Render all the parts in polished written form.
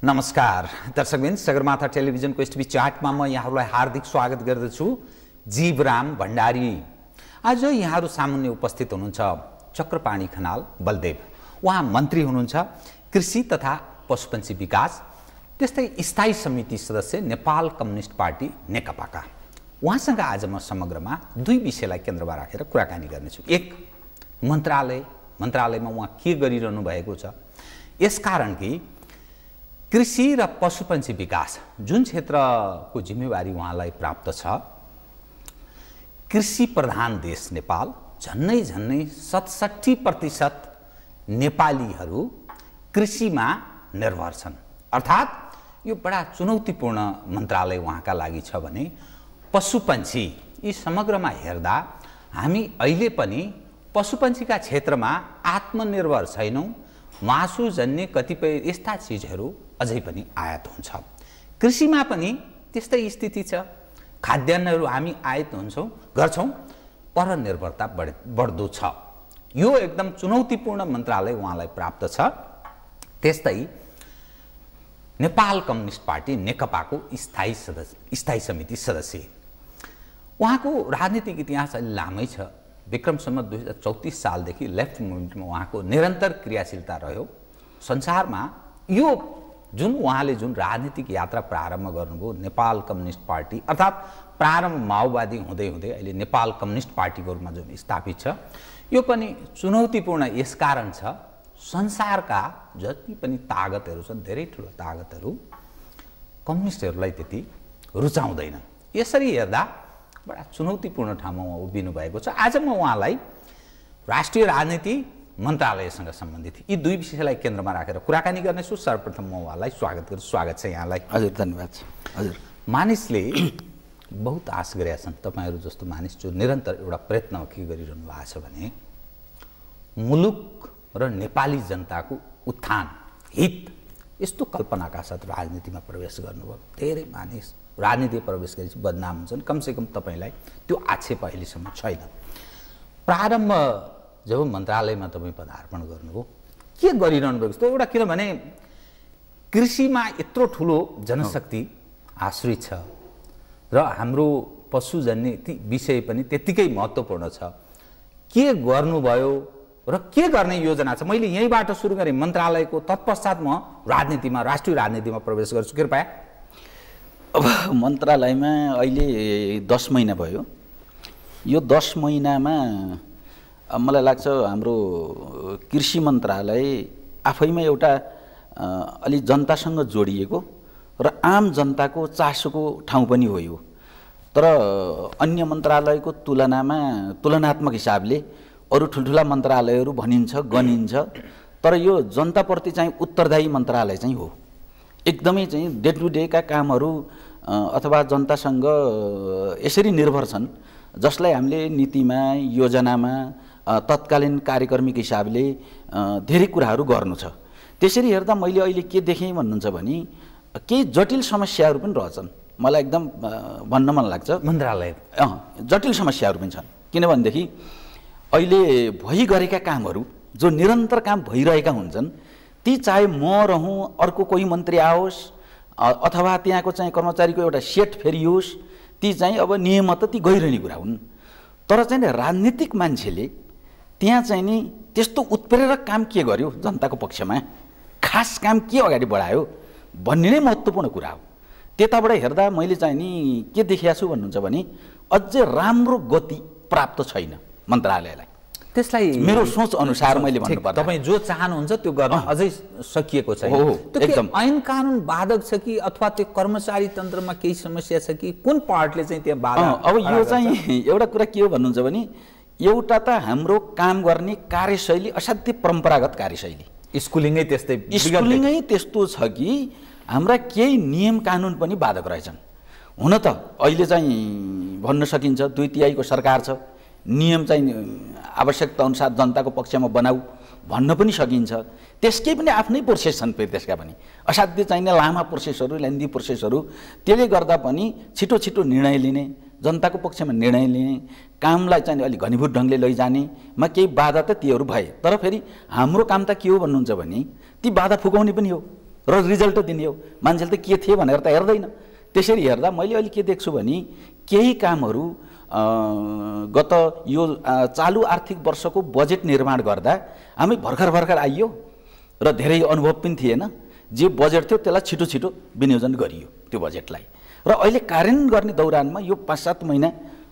नमस्कार दर्शकबिन, सगरमाथा टेलिभिजनको एसटिभी चाटमा म यहाँहरूलाई हार्दिक स्वागत गर्दछु। जीवराम भण्डारी। आज यहाँहरू सामुन्ने उपस्थित हुनुहुन्छ चक्रपाणी खनाल बलदेव। उहाँ मन्त्री हुनुहुन्छ कृषि तथा पशुपन्छी विकास, त्यस्तै स्थायी समिति सदस्य नेपाल कम्युनिस्ट पार्टी नेकपाका। उहाँसँग आज म समग्रमा दुई विषयलाई केन्द्रमा राखेर कुराकानी गर्नेछु। एक, मन्त्रालयमा उहाँ के गरिरहनु भएको छ, यसकारण कि कृषि र पशुपन्छी विकास जुन क्षेत्रको जिम्मेवारी उहाँलाई प्राप्त छ, कृषि प्रधान देश नेपाल, झन्नै 67% नेपालीहरू कृषिमा निर्भर छन्। अर्थात् यो बडा चुनौतीपूर्ण मन्त्रालय उहाँका लागि छ भने पशुपन्छी यी समग्रमा हेर्दा हामी अहिले पनि पशुपन्छीका क्षेत्रमा आत्मनिर्भर छैनौँ। मासुजन्य कतिपय यस्ता चिजहरू अझै पनि आयात हुन्छ। कृषिमा पनि त्यस्तै स्थिति छ। खाद्यान्नहरू हामी आयात गर्छौँ, परनिर्भरता बढ्दो छ। यो एकदम चुनौतीपूर्ण मन्त्रालय उहाँलाई प्राप्त छ। त्यस्तै नेपाल कम्युनिस्ट पार्टी नेकपाको स्थायी समिति सदस्य। उहाँको राजनीतिक इतिहास अलि लामै छ। विक्रमसम्म 2034 सालदेखि लेफ्ट मुभमेन्टमा उहाँको निरन्तर क्रियाशीलता रह्यो। संसारमा यो जुन उहाँले जुन राजनीतिक यात्रा प्रारम्भ गर्नुभयो, नेपाल कम्युनिस्ट पार्टी अर्थात् प्रारम्भ माओवादी हुँदै हुँदै अहिले नेपाल कम्युनिस्ट पार्टीको रूपमा जुन स्थापित छ, यो पनि चुनौतीपूर्ण यसकारण छ संसारका जति पनि तागतहरू छन्, धेरै ठुलो तागतहरू कम्युनिस्टहरूलाई त्यति रुचाउँदैन। यसरी हेर्दा बडा चुनौतीपूर्ण ठाउँमा उहाँ उभिनु भएको छ। आज म उहाँलाई राष्ट्रिय राजनीति मन्त्रालयसँग सम्बन्धित यी दुई विषयलाई केन्द्रमा राखेर कुराकानी गर्नेछु। सर्वप्रथम म उहाँलाई स्वागत गर्छु। स्वागत छ यहाँलाई। हजुर, धन्यवाद। हजुर, मानिसले बहुत आश गरेका छन्, तपाईँहरू जस्तो मानिस जो निरन्तर एउटा प्रयत्न के गरिरहनु भएको छ भने मुलुक र नेपाली जनताको उत्थान हित, यस्तो कल्पनाका साथ राजनीतिमा प्रवेश गर्नुभयो। धेरै मानिस राजनीतिमा प्रवेश गरेपछि बदनाम हुन्छन्। कमसेकम तपाईँलाई त्यो आक्षेप अहिलेसम्म छैन। प्रारम्भ जब मन्त्रालयमा तपाईँ पदार्पण गर्नुभयो, के गरिरहनु भएको छ एउटा, किनभने कृषिमा यत्रो ठुलो जनशक्ति आश्रित छ र हाम्रो पशुजन्य विषय पनि त्यत्तिकै महत्त्वपूर्ण छ। के गर्नुभयो र के गर्ने योजना छ? मैले यहीँबाट सुरु गरेँ मन्त्रालयको, तत्पश्चात म राष्ट्रिय राजनीतिमा प्रवेश गर्छु। कृपया। अब मन्त्रालयमा अहिले 10 महिना भयो। यो 10 महिनामा मलाई लाग्छ हाम्रो कृषि मन्त्रालय आफैमा एउटा अलि जनतासँग जोडिएको र आम जनताको चासोको ठाउँ पनि हो यो। तर अन्य मन्त्रालयको तुलनात्मक हिसाबले अरू ठुल्ठुला मन्त्रालयहरू भनिन्छ, गनिन्छ, तर यो जनताप्रति चाहिँ उत्तरदायी मन्त्रालय चाहिँ हो। एकदमै चाहिँ डे टु डेका कामहरू अथवा जनतासँग यसरी निर्भर छन् जसलाई हामीले नीतिमा, योजनामा, तत्कालीन कार्यक्रमिक हिसाबले धेरै कुराहरू गर्नु छ। त्यसरी हेर्दा मैले अहिले के देखेँ भन्नुहुन्छ भने केही जटिल समस्याहरू पनि रहेछन्। मलाई एकदम भन्न मन लाग्छ, मन्त्रालय जटिल समस्याहरू पनि छन्। किनभनेदेखि अहिले भइगरेका कामहरू जो निरन्तर काम भइरहेका हुन्छन्, ती चाहे म रहँ, अर्को कोही मन्त्री आओस् अथवा त्यहाँको चाहिँ कर्मचारीको एउटा सेट फेरियोस्, ती चाहिँ अब नियमत ती गइरहने कुरा हुन्। तर चाहिँ राजनीतिक मान्छेले त्यहाँ चाहिँ नि त्यस्तो उत्प्रेरक काम के गर्यो, जनताको पक्षमा खास काम के अगाडि बढायो भन्ने नै महत्त्वपूर्ण कुरा हो। त्यताबाट हेर्दा मैले चाहिँ नि के देखिएको छु भन्नुहुन्छ भने अझै राम्रो गति प्राप्त छैन मन्त्रालयलाई। त्यसलाई मेरो सोच अनुसार मैले भन्नुपर्दा तपाईँ जो चाहनुहुन्छ त्यो गर्न अझै सकिएको छैन। एकदम ऐन कानुन बाधक छ कि अथवा त्यो कर्मचारी तन्त्रमा केही समस्या छ कि कुन पार्टले चाहिँ त्यहाँ बाधा? अब यो चाहिँ एउटा कुरा के हो भन्नुहुन्छ भने एउटा त हाम्रो काम गर्ने कार्यशैली असाध्यै परम्परागत कार्यशैली, स्कुलिङै त्यस्तो छ कि हाम्रा केही नियम कानुन पनि बाधक रहेछन्। हुन त अहिले चाहिँ भन्न सकिन्छ 2/3 सरकार छ, नियम चाहिँ आवश्यकता अनुसार जनताको पक्षमा बनाऊ भन्न पनि सकिन्छ। त्यसकै पनि आफ्नै प्रोसेस छन्, फेरि त्यसका पनि असाध्य चाहिने लामा प्रोसेसहरू, लेन्दी प्रोसेसहरू। त्यसले गर्दा पनि छिटो छिटो निर्णय लिने, जनताको पक्षमा निर्णय लिने, कामलाई चाहिँ अलिक घनीभूत ढङ्गले लैजानेमा केही बाधा त तीहरू भए। तर फेरि हाम्रो काम त के हो भन्नुहुन्छ भने ती बाधा फुकाउने पनि हो। र रिजल्ट दिने हो। मान्छेले त के थिए भनेर त हेर्दैन। त्यसरी हेर्दा मैले अहिले के देख्छु भने केही कामहरू गत यो चालु आर्थिक वर्षको बजेट निर्माण गर्दा हामी भर्खर आइयो र धेरै अनुभव पनि थिएन। जे बजेट थियो त्यसलाई छिटो छिटो विनियोजन गरियो त्यो बजेटलाई, र अहिले कार्यान्वयन गर्ने दौरानमा यो 5-7 महिना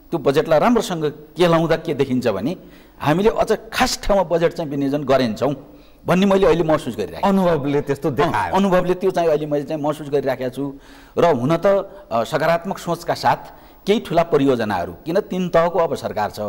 त्यो बजेटलाई राम्रोसँग केलाउँदा के देखिन्छ भने हामीले अझ खास ठाउँमा बजेट चाहिँ विनियोजन गरेनछौँ भन्ने मैले अहिले महसुस गरिरहेको छु। अनुभवले त्यस्तो देखायो। अनुभवले त्यो चाहिँ अहिले मैले चाहिँ महसुस गरिराखेको छु। र हुन त सकारात्मक सोचका साथ केही ठुला परियोजनाहरू, किन 3 तहको अब सरकार छ,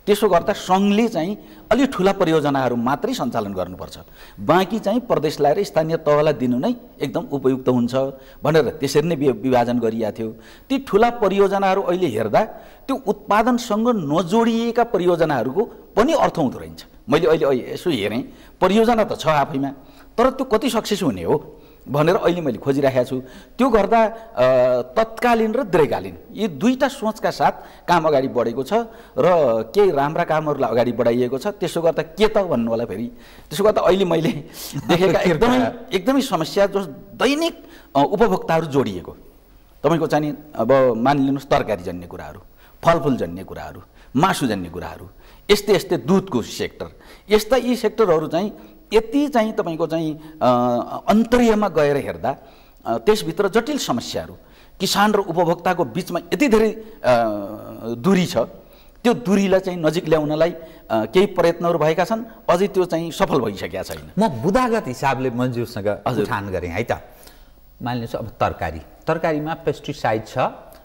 त्यसो गर्दा सङ्घले चाहिँ अलि ठुला परियोजनाहरू मात्रै सञ्चालन गर्नुपर्छ, बाँकी चाहिँ प्रदेशलाई र स्थानीय तहलाई दिनु नै एकदम उपयुक्त हुन्छ भनेर त्यसरी नै विभाजन गरिएको थियो। ती ठुला परियोजनाहरू अहिले हेर्दा त्यो उत्पादनसँग नजोडिएका परियोजनाहरूको पनि अर्थ हुँदो रहेछ। मैले अहिले यसो हेरेँ, परियोजना त छ आफैमा, तर त्यो कति सक्सेस हुने हो भनेर अहिले मैले खोजिराखेको छु। त्यो गर्दा तत्कालीन र दीर्घकालीन यी दुईटा सोचका साथ काम अगाडि बढेको छ र केही राम्रा कामहरूलाई अगाडि बढाइएको छ। त्यसो गर्दा के त भन्नु होला फेरि, त्यसो गर्दा अहिले मैले देखेका एकदमै समस्या जो दैनिक उपभोक्ताहरू जोडिएको, तपाईँको चाहिँ अब मानिलिनुहोस् तरकारीजन्य कुराहरू, फलफुलजन्य कुराहरू, मासुजन्य कुराहरू, यस्तै दुधको सेक्टर, यस्ता यी सेक्टरहरू चाहिँ यति चाहिँ तपाईँको चाहिँ अन्तर्यमा गएर हेर्दा त्यसभित्र जटिल समस्याहरू, किसान र उपभोक्ताको बिचमा यति धेरै दूरी छ। त्यो दूरीलाई चाहिँ नजिक ल्याउनलाई केही प्रयत्नहरू भएका छन्, अझै त्यो चाहिँ सफल भइसकेका छैन। म बुदागत हिसाबले मन्जुरसँग उठान गरेँ है त। मानिलिनुहोस् अब तरकारीमा पेस्टिसाइड छ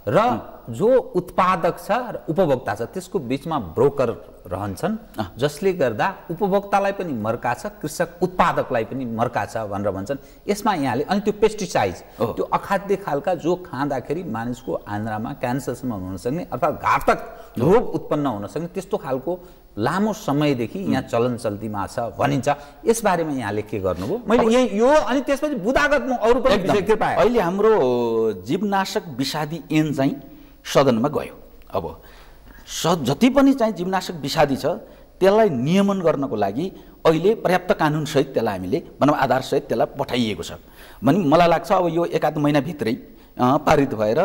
र जो उत्पादक छ र उपभोक्ता छ त्यसको बिचमा ब्रोकर रहन्छन्, जसले गर्दा उपभोक्तालाई पनि मर्का छ, कृषक उत्पादकलाई पनि मर्का छ भनेर भन्छन्। यसमा यहाँले अनि त्यो पेस्टिसाइड त्यो अखाद्य खालका जो खाँदाखेरि मानिसको आन्द्रामा क्यान्सरसम्म हुन सक्ने अथवा घातक रोग उत्पन्न हुन सक्ने त्यस्तो खालको लामो समयदेखि यहाँ चलन चल्तीमा छ भनिन्छ। यसबारेमा यहाँले के गर्नुभयो? मैले यो अनि त्यसपछि बुदागत म अरू पनि विषय के पाएँ। अहिले हाम्रो जीवनाशक विषादी ऐन चाहिँ सदनमा गयो। अब जति पनि चाहिँ जीवनाशक विषादी छ त्यसलाई नियमन गर्नको लागि अहिले पर्याप्त कानुनसहित त्यसलाई हामीले भनौँ आधारसहित त्यसलाई पठाइएको छ भने मलाई लाग्छ अब यो 1-8 महिनाभित्रै पारित भएर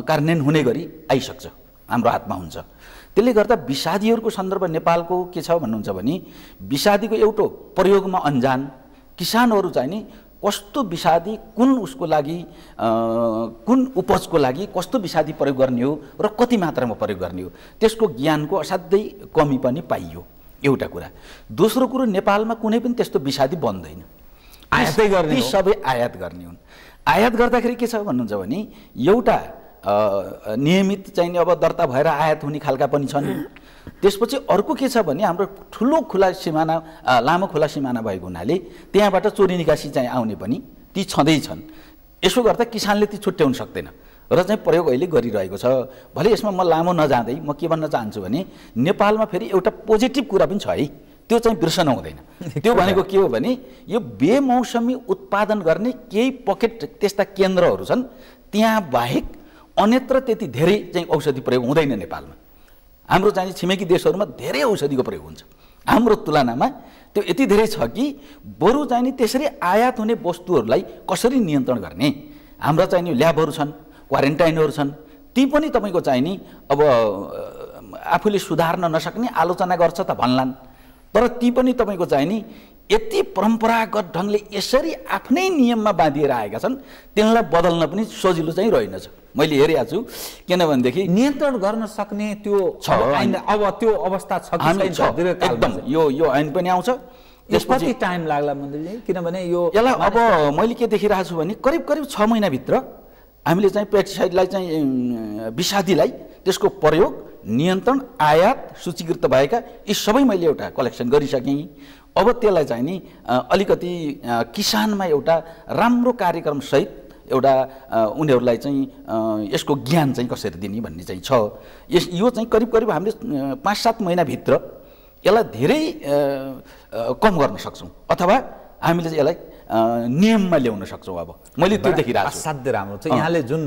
कार्यान्वयन हुने गरी आइसक्छ, हाम्रो हातमा हुन्छ। त्यसले गर्दा विषादीहरूको सन्दर्भ नेपालको के छ भन्नुहुन्छ भने विषादीको एउटा प्रयोगमा अन्जान किसानहरू चाहिँ नि कस्तो विषादी कुन उसको लागि कुन उपजको लागि कस्तो विषादी प्रयोग गर्ने हो र कति मात्रामा प्रयोग गर्ने हो त्यसको ज्ञानको असाध्यै कमी पनि पाइयो, एउटा कुरा। दोस्रो कुरो, नेपालमा कुनै पनि त्यस्तो विषादी बन्दैन, आयातै गर्ने, ती सबै आयात गर्ने हुन्। आयात गर्दाखेरि के छ भन्नुहुन्छ भने एउटा नियमित चाहिँ अब दर्ता भएर आयात हुने खालका पनि छन्। त्यसपछि अर्को के छ भने हाम्रो ठुलो खुला सिमाना, लामो खुला सिमाना भएको हुनाले त्यहाँबाट चोरी निकासी चाहिँ आउने पनि ती छँदैछन्। यसो गर्दा किसानले ती छुट्याउन सक्दैन र चाहिँ प्रयोग अहिले गरिरहेको छ। भले यसमा म लामो नजाँदै म के भन्न चाहन्छु भने नेपालमा फेरि एउटा पोजिटिभ कुरा पनि छ है, त्यो चाहिँ बिर्सन हुँदैन। त्यो भनेको के हो भने यो बेमौसमी उत्पादन गर्ने केही पकेट त्यस्ता केन्द्रहरू छन्, त्यहाँ बाहेक अन्यत्र त्यति धेरै चाहिँ औषधि प्रयोग हुँदैन नेपालमा। हाम्रो चाहिँ छिमेकी देशहरूमा धेरै औषधिको प्रयोग हुन्छ, हाम्रो तुलनामा त्यो यति धेरै छ कि बरु चाहिँ नि त्यसरी आयात हुने वस्तुहरूलाई कसरी नियन्त्रण गर्ने। हाम्रा चाहिँ नि ल्याबहरू छन्, क्वारेन्टाइनहरू छन्, ती पनि तपाईँको चाहिँ नि अब आफूले सुधार्न नसक्ने आलोचना गर्छ त भन्लान्, तर ती पनि तपाईँको चाहिँ नि यति परम्परागत ढङ्गले यसरी आफ्नै नियममा बाँधिएर आएका छन्, तिनलाई बदल्न पनि सजिलो चाहिँ रहेनछ। मैले हेरेको छु, किनभनेदेखि नियन्त्रण गर्न सक्ने त्यो छ अब त्यो अवस्था छ कि छैन एकदम यो ऐन पनि आउँछ। त्यसपछि टाइम लाग्ला मन्त्रीजी, किनभने यो यसलाई अब मैले के देखिरहेको छु भने करिब 6 महिनाभित्र हामीले चाहिँ पेस्टिसाइडलाई चाहिँ विषादीलाई त्यसको प्रयोग, नियन्त्रण, आयात, सूचीकृत भएका यी सबै मैले एउटा कलेक्सन गरिसकेँ। अब त्यसलाई चाहिँ नि अलिकति किसानमा एउटा राम्रो कार्यक्रमसहित एउटा उनीहरूलाई चाहिँ यसको ज्ञान चाहिँ कसरी दिने भन्ने चाहिँ छ। यो चाहिँ करिब हामीले 5-7 महिनाभित्र यसलाई धेरै कम गर्न सक्छौँ अथवा हामीले चाहिँ यसलाई नियममा ल्याउन सक्छौँ। अब मैले त्यो देखिरहेको छु। असाध्यै राम्रो छ। यहाँले जुन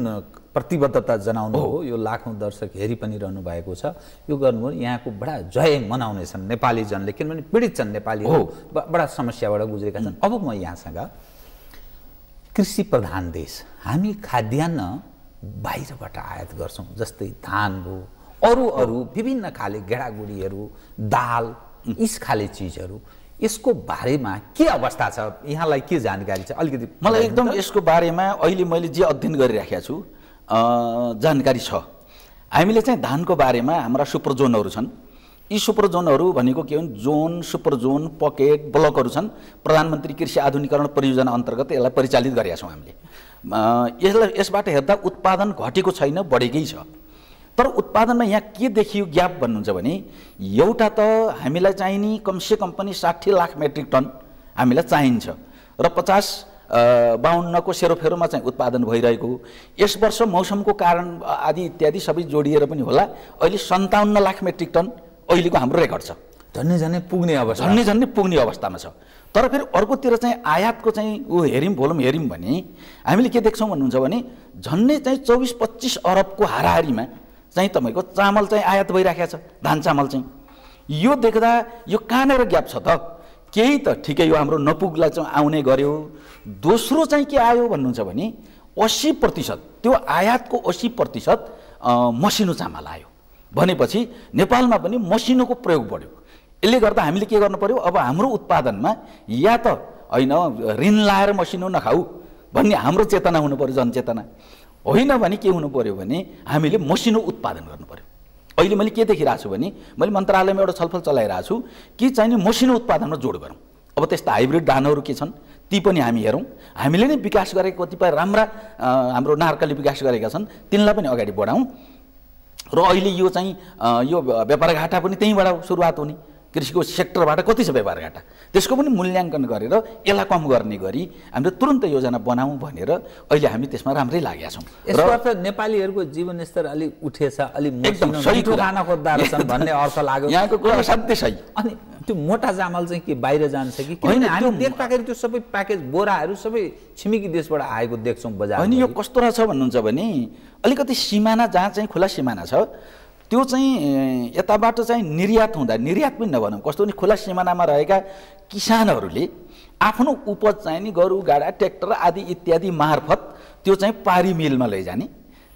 प्रतिबद्धता जनाउनु हो, यो लाखौँ दर्शक हेरि पनि रहनु भएको छ, यो गर्नुभयो। यहाँको बडा जय मनाउने छन् नेपाली जनले, किनभने पीडित छन् नेपाली हो, बडा समस्याबाट गुज्रेका छन्। अब म यहाँसँग कृषि प्रधान देश, हामी खाद्यान्न बाहिरबाट आयात गर्छौँ, जस्तै धान भयो, अरू विभिन्न खाले गेडागुडीहरू, दाल, यस खाले चिजहरू। यसको बारेमा के अवस्था छ, यहाँलाई के जानकारी छ अलिकति? मलाई एकदम यसको बारेमा अहिले मैले जे अध्ययन गरिराखेको छु जानकारी छ। हामीले चाहिँ धानको बारेमा हाम्रा सुपर जोनहरू छन्। यी सुपर जोनहरू भनेको के हुन्? जोन, सुपर जोन, पकेट, ब्लकहरू छन्। प्रधानमन्त्री कृषि आधुनिकीकरण परियोजना अन्तर्गत यसलाई परिचालित गरेका छौँ हामीले। यसबाट हेर्दा उत्पादन घटेको छैन, बढेकै छ। तर उत्पादनमा यहाँ के देखियो ग्याप भन्नुहुन्छ भने, एउटा त हामीलाई चाहिने कमसेकम पनि 60 लाख मेट्रिक टन हामीलाई चाहिन्छ र 50-52 को सेरोफेरोमा चाहिँ उत्पादन भइरहेको। यस वर्ष मौसमको कारण आदि इत्यादि सबै जोडिएर पनि होला, अहिले 57 लाख मेट्रिक टन अहिलेको हाम्रो रेकर्ड छ। झन्नै पुग्ने अवस्थामा छ। तर फेरि अर्कोतिर चाहिँ आयातको चाहिँ हेऱ्यौँ, भोल्युम हेऱ्यौँ भने हामीले के देख्छौँ भन्नुहुन्छ भने झन्नै चाहिँ 24-25 अरबको हाराहारीमा चाहिँ तपाईँको चामल चाहिँ आयात भइराखेको छ, धान चामल चाहिँ। यो देख्दा यो कहाँनिर ग्याप छ त? केही त ठिकै हो, हाम्रो नपुग्ला चाहिँ आउने गर्यो। दोस्रो चाहिँ के आयो भन्नुहुन्छ भने 80%, त्यो आयातको 80% मसिनो चामल आयो भनेपछि नेपालमा पनि मसिनोको प्रयोग बढ्यो। यसले गर्दा हामीले के गर्नु पर्यो? अब हाम्रो उत्पादनमा या त होइन ऋण लाएर मसिनो नखाऊ भन्ने हाम्रो चेतना हुनु पर्यो, जनचेतना। होइन भने के हुनु पर्यो भने हामीले मसिनो उत्पादन गर्नु पर्यो। अहिले मैले के देखिरहेको छु भने मैले मन्त्रालयमा एउटा छलफल चलाइरहेको छु कि चाहिँ नि मसिनो उत्पादनमा जोड गरौँ। अब त्यस्ता हाइब्रिड धानहरू के छन् ती पनि हामी हेरौँ। हामीले नै विकास गरेको कतिपय राम्रा हाम्रो नार्काले विकास गरेका छन्, तिनलाई पनि अगाडि बढाउँ। र अहिले यो चाहिँ यो व्यापार घाटा पनि त्यहीँबाट सुरुवात हुने। कृषिको सेक्टरबाट कति छ व्यापार घाटा, त्यसको पनि मूल्याङ्कन गरेर यसलाई कम गर्ने गरी हामीले तुरन्त योजना बनाऊँ भनेर अहिले हामी त्यसमा राम्रै लागेका छौँ। यसको अर्थ नेपालीहरूको जीवनस्तर अलि उठेछ, अलि एकदम सही खाना खोज्दा रहेछन् भन्ने अर्थ लाग्यो। यहाँको कुरा साध्यै सही। अनि त्यो मोटा चामल चाहिँ के बाहिर जान्छ कि होइन? हामी देख्दाखेरि त्यो सबै प्याकेज बोराहरू सबै छिमेकी देशबाट आएको देख्छौँ बजार। होइन, यो कस्तो रहेछ भन्नुहुन्छ भने अलिकति सिमाना जहाँ चाहिँ खुला सिमाना छ त्यो चाहिँ यताबाट चाहिँ निर्यात हुँदा, निर्यात पनि नभनौँ, कस्तो नि खुला सिमानामा रहेका किसानहरूले आफ्नो उपज चाहिँ नि गोरु गाडा ट्र्याक्टर आदि इत्यादि मार्फत त्यो चाहिँ पारी मिलमा लैजाने।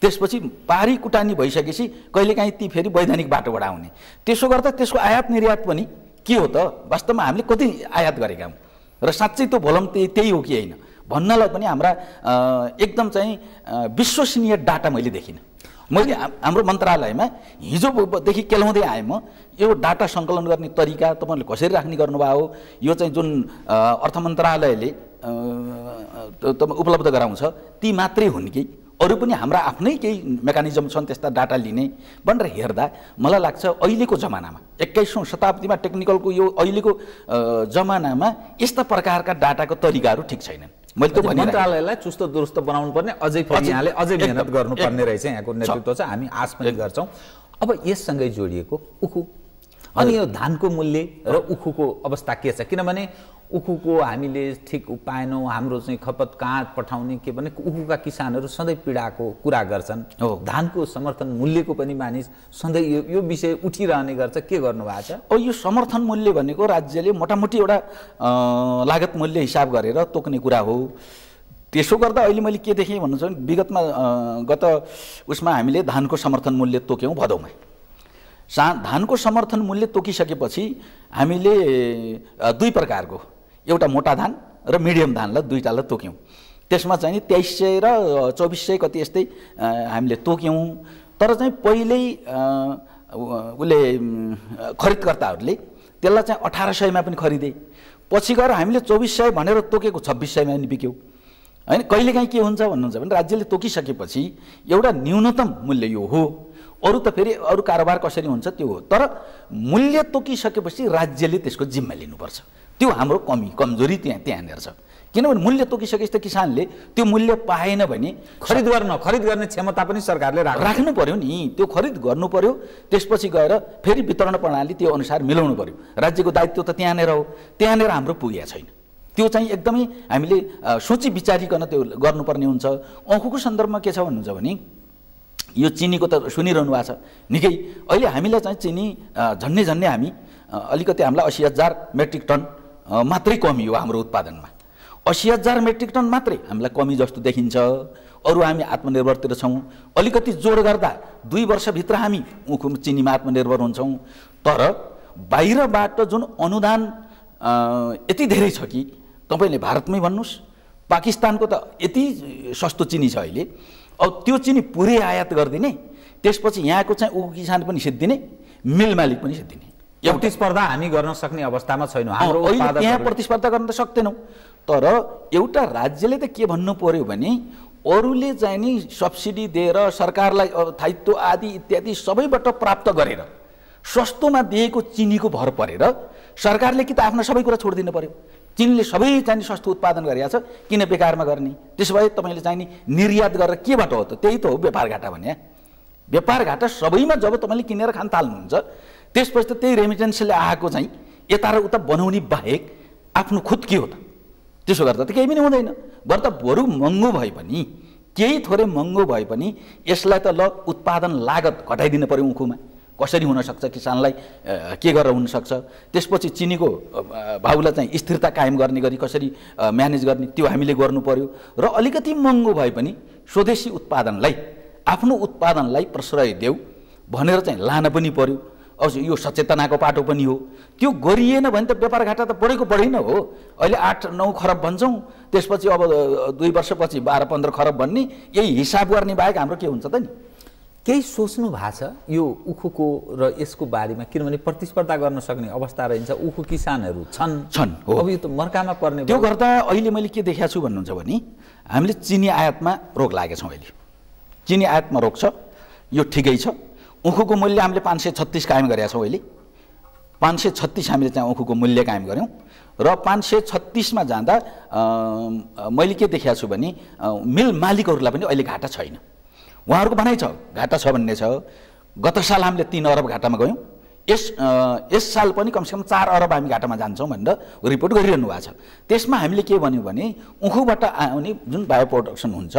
त्यसपछि पारी कुटानी भइसकेपछि कहिलेकाहीँ ती फेरि वैधानिक बाटोबाट आउने। त्यसो गर्दा त्यसको आयात निर्यात पनि के हो त? वास्तवमा हामीले कति आयात गरेका हौँ र साँच्चै त्यो भोलम त्यही हो कि होइन भन्नलाई पनि हाम्रा एकदम चाहिँ विश्वसनीय डाटा मैले देखिनँ। मैले हाम्रो मन्त्रालयमा हिजोदेखि केलाउँदै आएँ म। यो डाटा सङ्कलन गर्ने तरिका तपाईँहरूले कसरी राख्ने गर्नुभयो हो, यो चाहिँ जुन अर्थ मन्त्रालयले उपलब्ध गराउँछ ती मात्रै हुन् कि अरू पनि हाम्रा आफ्नै केही मेकानिजम छन् त्यस्ता डाटा लिने भनेर हेर्दा मलाई लाग्छ अहिलेको जमानामा 21औं शताब्दीमा टेक्निकलको यो अहिलेको जमानामा यस्ता प्रकारका डाटाको तरिकाहरू ठिक छैनन्। मैले त मन्त्रालयलाई चुस्त दुरुस्त बनाउनु पर्ने, अझै यहाँले अझै मेहनत गर्नुपर्ने रहेछ। यहाँको नेतृत्व छ, हामी आश पनि गर्छौँ। अब यससँगै जोडिएको उखु, अनि यो धानको मूल्य र उखुको अवस्था के छ? किनभने उखुको हामीले ठिक पाएनौँ, हाम्रो चाहिँ खपत कहाँ पठाउने के भने उखुका किसानहरू सधैँ पीडाको कुरा गर्छन्। धानको समर्थन मूल्यको पनि मानिस सधैँ यो विषय उठिरहने गर्छ। के गर्नु भएको छ? यो समर्थन मूल्य भनेको राज्यले मोटामोटी एउटा लागत मूल्य हिसाब गरेर तोक्ने कुरा हो। त्यसो गर्दा अहिले मैले के देखेँ भन्नुहुन्छ भने विगतमा गत उसमा हामीले धानको समर्थन मूल्य तोक्यौँ भदौमा। धानको समर्थन मूल्य तोकिसकेपछि हामीले दुई प्रकारको, एउटा मोटा धान र मिडियम धानलाई दुईटालाई तोक्यौँ। त्यसमा चाहिँ 2300 र 2400 कति यस्तै हामीले तोक्यौँ। तर चाहिँ पहिल्यै उसले खरिदकर्ताहरूले त्यसलाई चाहिँ 1800 पनि खरिदे। पछि गएर हामीले 2400 भनेर तोकेको 2600 नि बिक्यौँ होइन। कहिलेकाहीँ के हुन्छ भन्नुहुन्छ भने राज्यले तोकिसकेपछि एउटा न्यूनतम मूल्य यो हो, अरू त फेरि अरू कारोबार कसरी हुन्छ त्यो हो। तर मूल्य तोकिसकेपछि राज्यले त्यसको जिम्मा लिनुपर्छ। त्यो हाम्रो कमजोरी त्यहाँनिर छ। किनभने मूल्य तोकिसकेपछि त किसानले त्यो मूल्य पाएन भने खरिद गर्ने क्षमता पनि सरकारले राख्नु पर्यो नि। त्यो खरिद गर्नु पर्यो, त्यसपछि गएर फेरि वितरण प्रणाली त्यो अनुसार मिलाउनु पर्यो। राज्यको दायित्व त त्यहाँनिर हो, त्यहाँनिर हाम्रो पुगेको छैन। त्यो चाहिँ एकदमै हामीले सोची विचारिकन त्यो गर्नुपर्ने हुन्छ। औँखुको सन्दर्भमा के छ भन्नुहुन्छ भने यो चिनीको त सुनिरहनु भएको छ निकै। अहिले हामीलाई चाहिँ चिनी झन्नै हामी अलिकति हामीलाई 80,000 मेट्रिक टन मात्रै कमी हो हाम्रो उत्पादनमा। 80,000 मेट्रिक टन मात्रै हामीलाई कमी जस्तो देखिन्छ। अरू हामी आत्मनिर्भरतिर छौँ। अलिकति जोड गर्दा 2 वर्षभित्र हामी चिनीमा आत्मनिर्भर हुन्छौँ। तर बाहिरबाट जुन अनुदान यति धेरै छ कि तपाईँले भारतमै भन्नुहोस्, पाकिस्तानको त यति सस्तो चिनी छ अहिले। अब त्यो चिनी पुरै आयात गरिदिने, त्यसपछि यहाँको चाहिँ उखु किसान पनि सिद्धिने, मिल मालिक पनि सिद्धिने। प्रतिस्पर्धा हामी गर्न सक्ने अवस्थामा छैनौँ। हाम्रो यहाँ प्रतिस्पर्धा गर्न त सक्दैनौँ। तर एउटा राज्यले त के भन्नु पर्यो भने अरूले चाहिँ नि सब्सिडी दिएर सरकारलाई स्थायित्व आदि इत्यादि सबैबाट प्राप्त गरेर सस्तोमा दिएको चिनीको भर परेर सरकारले कि त आफ्ना सबै कुरा छोडिदिनु पर्यो। चिनीले सबै चाहिँ सस्तो उत्पादन गरिरहेको छ, किन बेकारमा गर्ने? त्यसो भए तपाईँले चाहिँ नि निर्यात गरेर केबाट हो त? त्यही त हो व्यापार घाटा भने। व्यापार घाटा सबैमा जब तपाईँले किनेर खान थाल्नुहुन्छ, त्यसपछि त त्यही रेमिटेन्सले आएको चाहिँ यता र उता बनाउने बाहेक आफ्नो खुद के हो त? त्यसो गर्दा त केही पनि हुँदैन। बरु महँगो भए पनि, केही थोरै महँगो भए पनि यसलाई त ल उत्पादन लागत घटाइदिनु पर्यो। उखुमा कसरी हुनसक्छ, किसानलाई के गरेर हुनसक्छ, त्यसपछि चिनीको भाउलाई चाहिँ स्थिरता कायम गर्ने गरी कसरी म्यानेज गर्ने त्यो हामीले गर्नु पर्यो। र अलिकति महँगो भए पनि स्वदेशी उत्पादनलाई, आफ्नो उत्पादनलाई प्रश्रय देऊ भनेर चाहिँ लान पनि पर्यो। अब यो सचेतनाको पाटो पनि हो। त्यो गरिएन भने त व्यापार घाटा त बढेको बढेन हो। अहिले 8-9 खरब भन्छौँ, त्यसपछि अब 2 वर्षपछि 12-15 खरब भन्ने, यही हिसाब गर्ने बाहेक हाम्रो के हुन्छ त नि? केही सोच्नु भएको छ यो उखुको र यसको बारेमा? किनभने प्रतिस्पर्धा गर्न सक्ने अवस्था रहन्छ, उखु किसानहरू छन्। अब यो त मर्कामा पर्ने। त्यो गर्दा अहिले मैले के देखाएको छु भन्नुहुन्छ भने हामीले चिनी आयातमा रोक लागेका छौँ। अहिले चिनी आयातमा रोक छ, यो ठिकै छ। उखुको मूल्य हामीले 536 कायम गरेका छौँ। अहिले 536 हामीले चाहिँ उखुको मूल्य कायम गऱ्यौँ। र 536मा जाँदा मैले के देखाएको छु भने मिल मालिकहरूलाई पनि अहिले घाटा छैन। उहाँहरूको भनाइ छ घाटा छ भन्ने छ। गत साल हामीले 3 अरब घाटामा गयौँ। यस साल पनि कमसेकम 4 अरब हामी घाटामा जान्छौँ भनेर रिपोर्ट गरिरहनु भएको छ। त्यसमा हामीले के भन्यौँ भने उखुबाट आउने जुन बायो प्रोडक्सन हुन्छ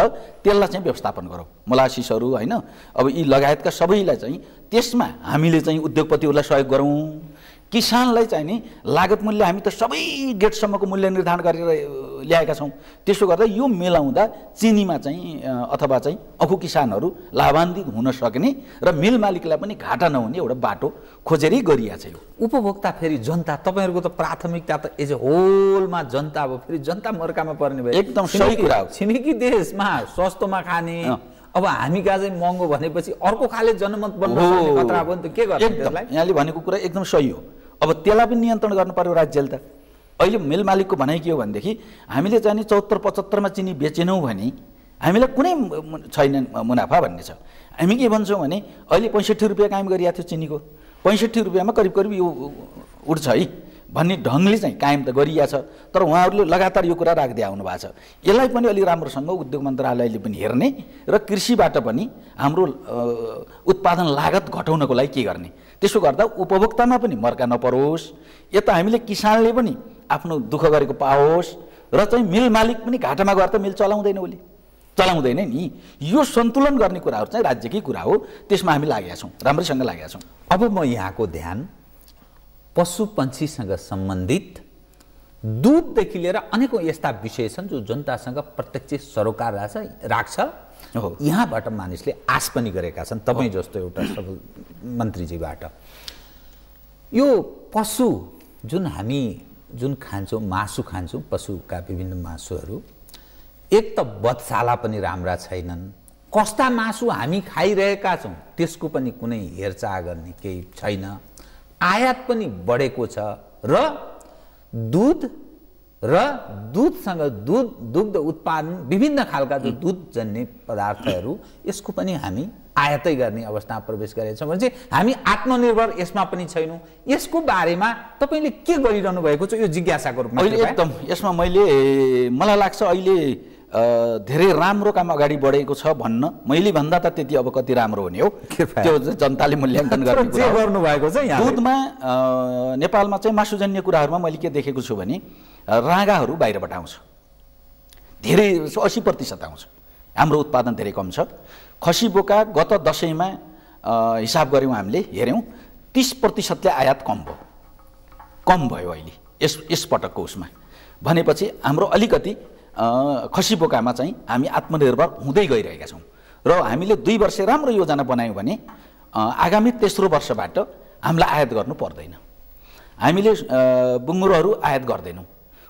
त्यसलाई चाहिँ व्यवस्थापन गरौँ। मोलासिसहरू होइन, अब यी लगायतका सबैलाई चाहिँ त्यसमा हामीले चाहिँ उद्योगपतिहरूलाई सहयोग गरौँ। किसानलाई चाहिँ नि लागत मूल्य हामी त सबै गेटसम्मको मूल्य निर्धारण गरेर ल्याएका छौँ। त्यसो गर्दा यो मिलाउँदा चिनीमा चाहिँ अथवा चाहिँ अखु किसानहरू लाभान्वित हुन सक्ने र मिल मालिकलाई पनि घाटा नहुने एउटा बाटो खोजेरै गरिएको छ। यो उपभोक्ता फेरि जनता, तपाईँहरूको त प्राथमिकता त एज ए होलमा जनता हो। फेरि जनता मर्कामा पर्ने भयो। एकदम सही कुरा हो। छिमेकी देशमा सस्तोमा खाने, अब हामी कहाँ चाहिँ महँगो भनेपछि अर्को खाले जनमत बन्न सक्ने खतरा भयो नि त। के गर्छ त्यसलाई? यहाँले भनेको कुरा एकदम सही हो। अब त्यसलाई पनि नियन्त्रण गर्नु पर्यो राज्यले त। अहिले मिल मालिकको भनाइ के हो भनेदेखि हामीले चाहिँ नि 74-75मा चिनी बेचेनौँ भने हामीलाई कुनै छैन मुनाफा भन्ने छ। हामी के भन्छौँ भने अहिले 65 रुपियाँ कायम गरिएको थियो चिनीको, 65 रुपियाँमा करिब करिब यो उठ्छ है भन्ने ढङ्गले चाहिँ कायम त गरिएको छ। तर उहाँहरूले लगातार यो कुरा राख्दै आउनु भएको छ। यसलाई पनि अलि राम्रोसँग उद्योग मन्त्रालयले पनि हेर्ने र कृषिबाट पनि हाम्रो उत्पादन लागत घटाउनको लागि के गर्ने। त्यसो गर्दा उपभोक्तामा पनि मर्का नपरोस्, यता हामीले किसानले पनि आफ्नो दुःख गरेको पाओस् र चाहिँ मिल मालिक पनि घाटामा गएर त मिल चलाउँदैन, उसले चलाउँदैन नि। यो सन्तुलन गर्ने कुराहरू चाहिँ राज्यकै कुरा हो। त्यसमा हामी लागेका छौँ, राम्रैसँग लागेका छौँ। अब म यहाँको ध्यान पशु पन्छीसँग सम्बन्धित दुधदेखि लिएर अनेकौँ यस्ता विषय छन् जो जनतासँग प्रत्यक्ष सरोकार राख्छ। यहाँबाट मानिसले आश पनि गरेका छन्, तपाईँ जस्तो एउटा सफल मन्त्रीजीबाट। यो पशु जुन हामी खान्छौँ, मासु खान्छौँ, पशुका विभिन्न मासुहरू, एक त बधशाला पनि राम्रा छैनन्। कस्ता मासु हामी खाइरहेका छौँ त्यसको पनि कुनै हेरचाह गर्ने केही छैन। आयात पनि बढेको छ र दुधसँग दुग्ध उत्पादन विभिन्न खालका जो दुधजन्य पदार्थहरू यसको पनि हामी आयातै गर्ने अवस्थामा प्रवेश गरेका छौँ भने चाहिँ हामी आत्मनिर्भर यसमा पनि छैनौँ। यसको बारेमा तपाईँले के गरिरहनु भएको छ यो जिज्ञासाको रूपमा? अहिले एकदम यसमा मलाई लाग्छ अहिले धेरै राम्रो काम अगाडि बढेको छ भन्न। मैले भन्दा त त्यति अब कति राम्रो हुने हो त्यो जनताले मूल्याङ्कन गर्नु भएको छ। दुधमा नेपालमा चाहिँ मासुजन्य कुराहरूमा मैले के देखेको छु भने राँगाहरू बाहिरबाट आउँछ, धेरै 80% आउँछ। हाम्रो उत्पादन धेरै कम छ। खसी बोका गत दसैँमा हिसाब गऱ्यौँ, हामीले हेऱ्यौँ 30%ले आयात कम भयो अहिले यस पटकको उसमा। भनेपछि हाम्रो अलिकति खसी बोकामा चाहिँ हामी आत्मनिर्भर हुँदै गइरहेका छौँ र हामीले 2 वर्ष राम्रो योजना बनायौँ भने आगामी तेस्रो वर्षबाट हामीलाई आयात गर्नु पर्दैन। हामीले बुङ्गुरोहरू आयात गर्दैनौँ,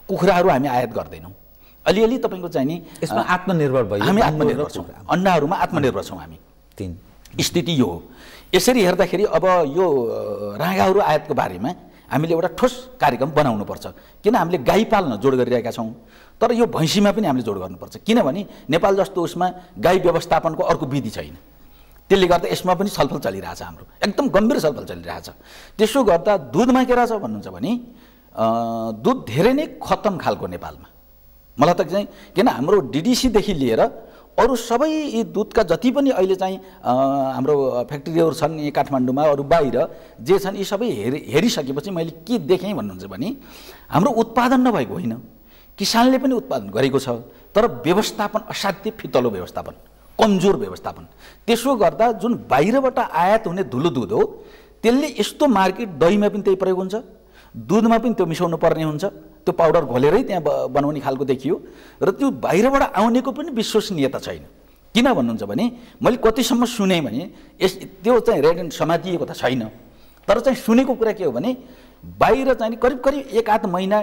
कुखुराहरू हामी आयात गर्दैनौँ। अलिअलि तपाईँको चाहिँ नि यसमा आत्मनिर्भर भयो, हामी आत्मनिर्भर छौँ, अन्डाहरूमा आत्मनिर्भर छौँ हामी। स्थिति यो हो। यसरी हेर्दाखेरि अब यो राँगाहरू आयातको बारेमा हामीले एउटा ठोस कार्यक्रम बनाउनुपर्छ। किन हामीले गाई पाल्न जोड गरिरहेका छौँ, तर यो भैँसीमा पनि हामीले जोड गर्नुपर्छ। किनभने नेपाल जस्तो उसमा गाई व्यवस्थापनको अर्को विधि छैन। त्यसले गर्दा यसमा पनि छलफल चलिरहेछ, हाम्रो एकदम गम्भीर छलफल चलिरहेछ। त्यसो गर्दा दुधमा के रहेछ भन्नुहुन्छ भने दुध धेरै नै खतम खालको नेपालमा। मलाई त चाहिँ किन हाम्रो डिडिसीदेखि लिएर अरू सबै यी दुधका जति पनि अहिले चाहिँ हाम्रो फ्याक्ट्रीहरू छन् यी काठमाडौँमा, अरू बाहिर जे छन्, यी सबै हेरिसकेपछि मैले के देखेँ भन्नुहुन्छ भने हाम्रो उत्पादन नभएको होइन, किसानले पनि उत्पादन गरेको छ, तर व्यवस्थापन असाध्य फितलो व्यवस्थापन, कमजोर व्यवस्थापन। त्यसो गर्दा जुन बाहिरबाट आयात हुने धुलो दुध हो त्यसले यस्तो मार्केट, दहीमा पनि त्यही प्रयोग हुन्छ, दुधमा पनि त्यो मिसाउनु पर्ने हुन्छ, त्यो पाउडर घोलेरै त्यहाँ बनाउने खालको देखियो र त्यो बाहिरबाट आउनेको पनि विश्वसनीयता छैन। किन भन्नुहुन्छ भने मैले कतिसम्म सुने भने त्यो चाहिँ रेड एन्ड समातिएको त छैन, तर चाहिँ सुनेको कुरा के हो भने बाहिर चाहिँ करिब करिब 1-8 महिना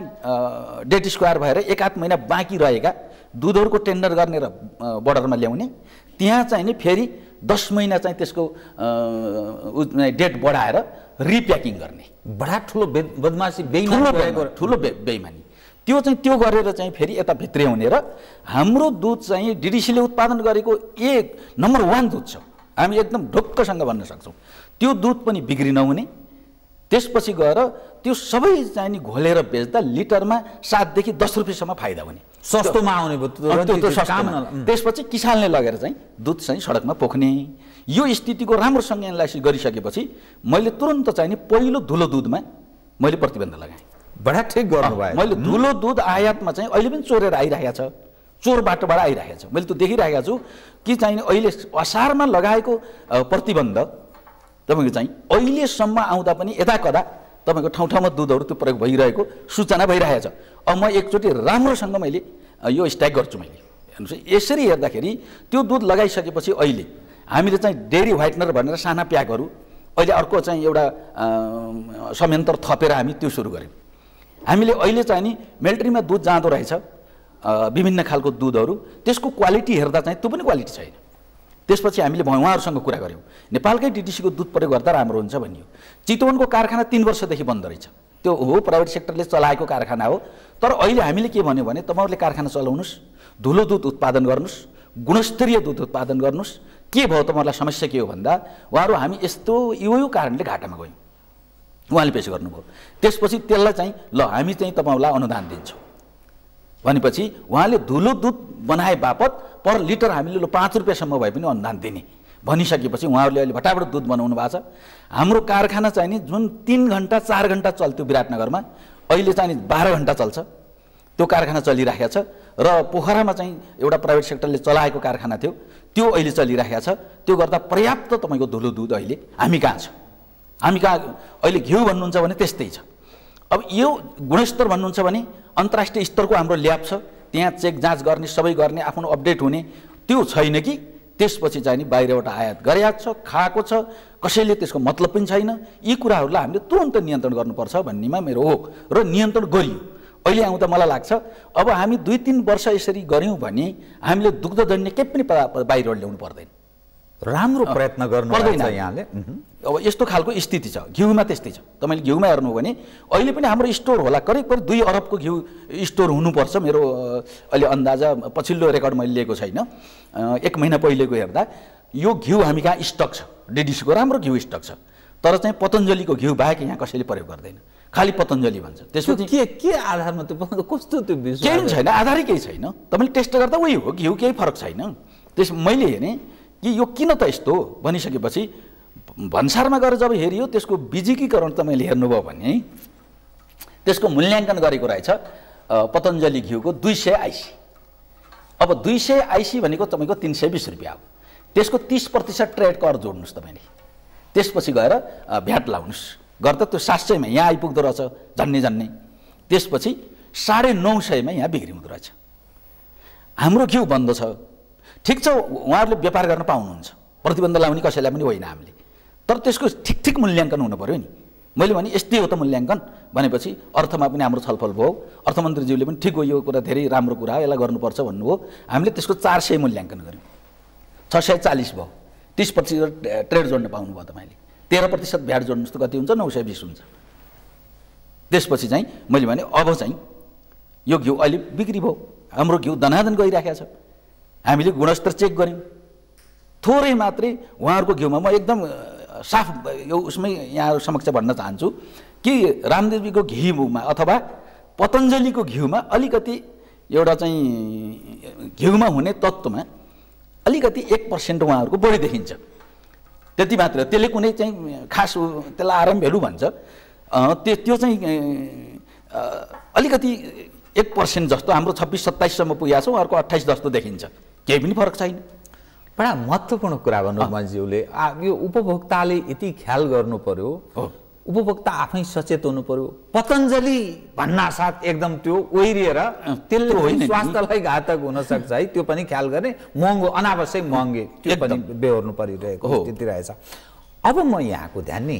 डेट स्क्वायर भएर 1-8 महिना बाँकी रहेका दुधहरूको टेन्डर गर्ने र बोर्डरमा ल्याउने, त्यहाँ चाहिँ नि फेरि 10 महिना चाहिँ त्यसको डेट बढाएर रिप्याकिङ गर्ने। बडा ठुलो बदमासी, ठुलो बेइमानी त्यो चाहिँ त्यो गरेर चाहिँ फेरि यता भित्र्याउने र हाम्रो दुध चाहिँ डिडिसीले उत्पादन गरेको 1 नम्बर 1 दुध छ। हामी एकदम ढुक्कसँग भन्न सक्छौँ त्यो दुध पनि बिक्री नहुने। त्यसपछि गएर त्यो सबै चाहिँ नि घोलेर बेच्दा लिटरमा 7 देखि 10 रुपियाँसम्म फाइदा हुने, सस्तोमा आउने भयो। त्यसपछि किसानले लगेर चाहिँ दुध चाहिँ सडकमा पोख्ने। यो स्थितिको राम्रोसँग एनालाइसिस गरिसकेपछि मैले तुरन्त चाहिँ नि पहिलो धुलो दुधमा मैले प्रतिबन्ध लगाएँ। बडा ठिक गर्नुभयो। मैले धुलो दुध आयातमा चाहिँ अहिले पनि चोरेर आइरहेको छ, चोर बाटोबाट आइरहेको छ। मैले त्यो देखिरहेको छु कि चाहिँ अहिले असारमा लगाएको प्रतिबन्ध तपाईँको चाहिँ अहिलेसम्म आउँदा पनि यता कदा तपाईँको ठाउँ ठाउँमा दुधहरू त्यो प्रयोग भइरहेको सूचना भइरहेको छ। अब म एकचोटि राम्रोसँग मैले यो स्ट्याक गर्छु। मैले हेर्नुहोस्, यसरी हेर्दाखेरि त्यो दुध लगाइसकेपछि अहिले हामीले चाहिँ डेरी व्हाइटनर भनेर साना प्याकहरू अहिले अर्को चाहिँ एउटा संयन्त्र थपेर हामी त्यो सुरु गऱ्यौँ। हामीले अहिले चाहिँ नि मिलिट्रीमा दुध जाँदो रहेछ, विभिन्न खालको दुधहरू, त्यसको क्वालिटी हेर्दा चाहिँ त्यो पनि क्वालिटी छैन। त्यसपछि हामीले उहाँहरूसँग कुरा गऱ्यौँ, नेपालकै डिडिसीको दुध प्रयोग गर्दा राम्रो हुन्छ भनियो। चितवनको कारखाना 3 वर्षदेखि बन्द रहेछ, त्यो हो प्राइभेट सेक्टरले चलाएको कारखाना हो। तर अहिले हामीले के भन्यो भने तपाईँहरूले कारखाना चलाउनुहोस्, धुलो दुध उत्पादन गर्नुहोस्, गुणस्तरीय दुध उत्पादन गर्नुहोस्। के भयो तपाईँहरूलाई समस्या के हो भन्दा उहाँहरू हामी यस्तो यो कारणले घाटामा गयौँ, उहाँले पेश गर्नुभयो। त्यसपछि त्यसलाई चाहिँ ल हामी चाहिँ तपाईँहरूलाई अनुदान दिन्छौँ भनेपछि उहाँले धुलो दुध बनाए बापत पर लिटर हामीले 5 रुपियाँसम्म भए पनि अनुदान दिने भनिसकेपछि उहाँहरूले अहिले भटाभट दुध बनाउनु भएको छ। हाम्रो कारखाना चाहिँ नि जुन 3 घन्टा 4 घन्टा चल्थ्यो विराटनगरमा, अहिले चाहिँ 12 घन्टा चल्छ। त्यो कारखाना चलिरहेको छ र पोखरामा चाहिँ एउटा प्राइभेट सेक्टरले चलाएको कारखाना थियो, त्यो अहिले चलिरहेको छ। त्यो गर्दा पर्याप्त तपाईँको धुलो दुध अहिले हामी कहाँ छ। हामी कहाँ अहिले घिउ भन्नुहुन्छ भने त्यस्तै छ। अब यो गुणस्तर भन्नुहुन्छ भने अन्तर्राष्ट्रिय स्तरको हाम्रो ल्याब छ, त्यहाँ चेक जाँच गर्ने, सबै गर्ने, आफ्नो अपडेट हुने, त्यो छैन कि त्यसपछि चाहिँ नि बाहिरबाट आयात गरेको छ, खाएको छ, कसैले त्यसको मतलब पनि छैन। यी कुराहरूलाई हामीले तुरन्त नियन्त्रण गर्नुपर्छ भन्नेमा मेरो हो र नियन्त्रण गरियो। अहिले आउँदा मलाई लाग्छ अब हामी 2-3 वर्ष यसरी गऱ्यौँ भने हामीले दुग्धजन्य केही पनि बाहिरबाट ल्याउनु पर्दैन। राम्रो प्रयत्न गर्नु पर्दैन यहाँले। अब यस्तो खालको स्थिति छ। घिउमा त्यस्तै छ। तपाईँले घिउमा हेर्नु भने अहिले पनि हाम्रो स्टोर होला, करिब करिब 2 अरबको घिउ स्टोर हुनुपर्छ मेरो अहिले अन्दाजा, पछिल्लो रेकर्ड मैले लिएको छैन। 1 महिना पहिलेको हेर्दा यो घिउ हामी कहाँ स्टक छ, डिडिसीको राम्रो घिउ स्टक छ। तर चाहिँ पतञ्जलीको घिउ बाहेक यहाँ कसैले प्रयोग गर्दैन, खालि पतञ्जली भन्छ। त्यसपछि के आधारमा त्यो कस्तो त्यो विषय केही छैन, आधारै केही छैन। तपाईँले टेस्ट गर्दा उही हो, घिउ केही फरक छैन। त्यस मैले हेरेँ कि यो किन त यस्तो भनिसकेपछि भन्सारमा गएर जब हेरियो त्यसको बिजिकीकरण तपाईँले हेर्नुभयो भने त्यसको मूल्याङ्कन गरेको रहेछ पतञ्जली घिउको 200 आइसी। अब 200 आइसी भनेको तपाईँको 320 रुपियाँ हो। त्यसको 30% ट्रेड कर जोड्नुहोस् तपाईँले, त्यसपछि गएर भ्याट लाउनुहोस्, गर्दा त्यो 700 मा यहाँ आइपुग्दो रहेछ झन्ने। त्यसपछि 950 मा यहाँ बिक्री हुँदो रहेछ। हाम्रो घिउ बन्द छ, ठिक छ, उहाँहरूले व्यापार गर्न पाउनुहुन्छ, प्रतिबन्ध लाउने कसैलाई पनि होइन हामीले, तर त्यसको ठिक मूल्याङ्कन हुनु पर्यो नि। मैले भने यस्तै हो त मूल्याङ्कन भनेपछि अर्थमा पनि हाम्रो छलफल भयो, अर्थमन्त्रीज्यूले पनि ठिक हो, यो कुरा धेरै राम्रो कुरा हो, यसलाई गर्नुपर्छ भन्नुभयो। हामीले त्यसको 400 मूल्याङ्कन गऱ्यौँ, 640 भयो, 30% ट्रेड जोड्न पाउनुभयो तपाईँले, 13% भ्याट जोड्नुहोस् त कति हुन्छ, 920 हुन्छ। त्यसपछि चाहिँ मैले भने अब चाहिँ यो घिउ अहिले बिक्री भयो, हाम्रो घिउ दनादन गइराखेको छ। हामीले गुणस्तर चेक गऱ्यौँ, थोरै मात्रै उहाँहरूको घिउमा म एकदम साफ यो उसमै यहाँहरू समक्ष भन्न चाहन्छु कि रामदेवीको घिउमा अथवा पतञ्जलीको घिउमा अलिकति एउटा चाहिँ घिउमा हुने तत्त्वमा अलिकति 1% उहाँहरूको बढी देखिन्छ, त्यति मात्र। त्यसले कुनै चाहिँ खास त्यसलाई आराम भेल्यु भन्छ, त्यो चाहिँ अलिकति 1% जस्तो, हाम्रो 26-27 सम्म पुगेको छ, उहाँहरूको 28 जस्तो देखिन्छ, केही पनि फरक छैन। बडा महत्त्वपूर्ण कुरा भन्नु मन्जीले, यो उपभोक्ताले यति ख्याल गर्नु पर्यो, उपभोक्ता आफै सचेत हुनु पर्यो। पतञ्जली भन्नासाथ एकदम त्यो ओइरिएर त्यसले स्वास्थ्यलाई घातक हुन सक्छ है, त्यो पनि ख्याल गर्ने, महँगो अनावश्यक महँगे त्यो पनि बेहोर्नु परिरहेको स्थिति रहेछ। अब म यहाँको ध्यान नि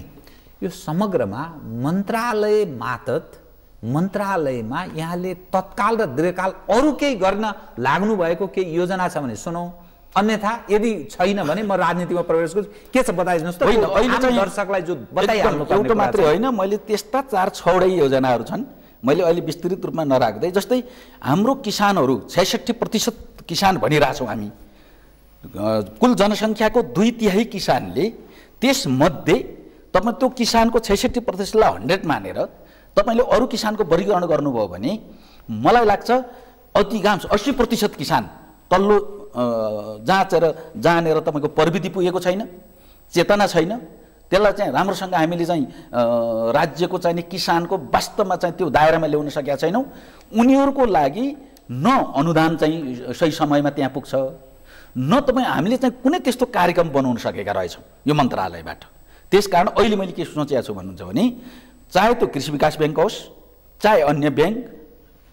यो समग्रमा मन्त्रालय मातहत मन्त्रालयमा यहाँले तत्काल र दीर्घकाल अरू केही गर्न लाग्नु भएको केही योजना छ भने सुनौ, अन्यथा यदि छैन भने म राजनीतिमा प्रवेश गर्छु। के छ बताइदिनुहोस् त। होइन, अहिले चाहिँ दर्शकलाई जो बताइहाल्नु पर्ने एउटा मात्रै होइन, मैले त्यस्ता 4-6 योजनाहरू छन्, मैले अहिले विस्तृत रूपमा नराख्दै। जस्तै हाम्रो किसानहरू 66% किसान भनिरहेछौँ हामी, कुल जनसङ्ख्याको 2/3 किसानले, त्यसमध्ये तपाईँ त्यो किसानको 66%लाई 100 मानेर तपाईँले अरू किसानको वर्गीकरण गर्नुभयो भने मलाई लाग्छ अधिकांश 80% किसान तल्लो जानेर तपाईँको प्रविधि पुगेको छैन, चेतना छैन, त्यसलाई चाहिँ राम्रोसँग हामीले चाहिँ राज्यको चाहिँ किसानको वास्तवमा चाहिँ त्यो दायरामा ल्याउन सकेका छैनौँ। उनीहरूको लागि न अनुदान चाहिँ सही समयमा त्यहाँ पुग्छ, न तपाईँ हामीले चाहिँ कुनै त्यस्तो कार्यक्रम बनाउन सकेका रहेछौँ यो मन्त्रालयबाट। त्यसकारण अहिले मैले के सोचेको छु भन्नुहुन्छ भने, चाहे त्यो कृषि विकास ब्याङ्क होस्, चाहे अन्य ब्याङ्क,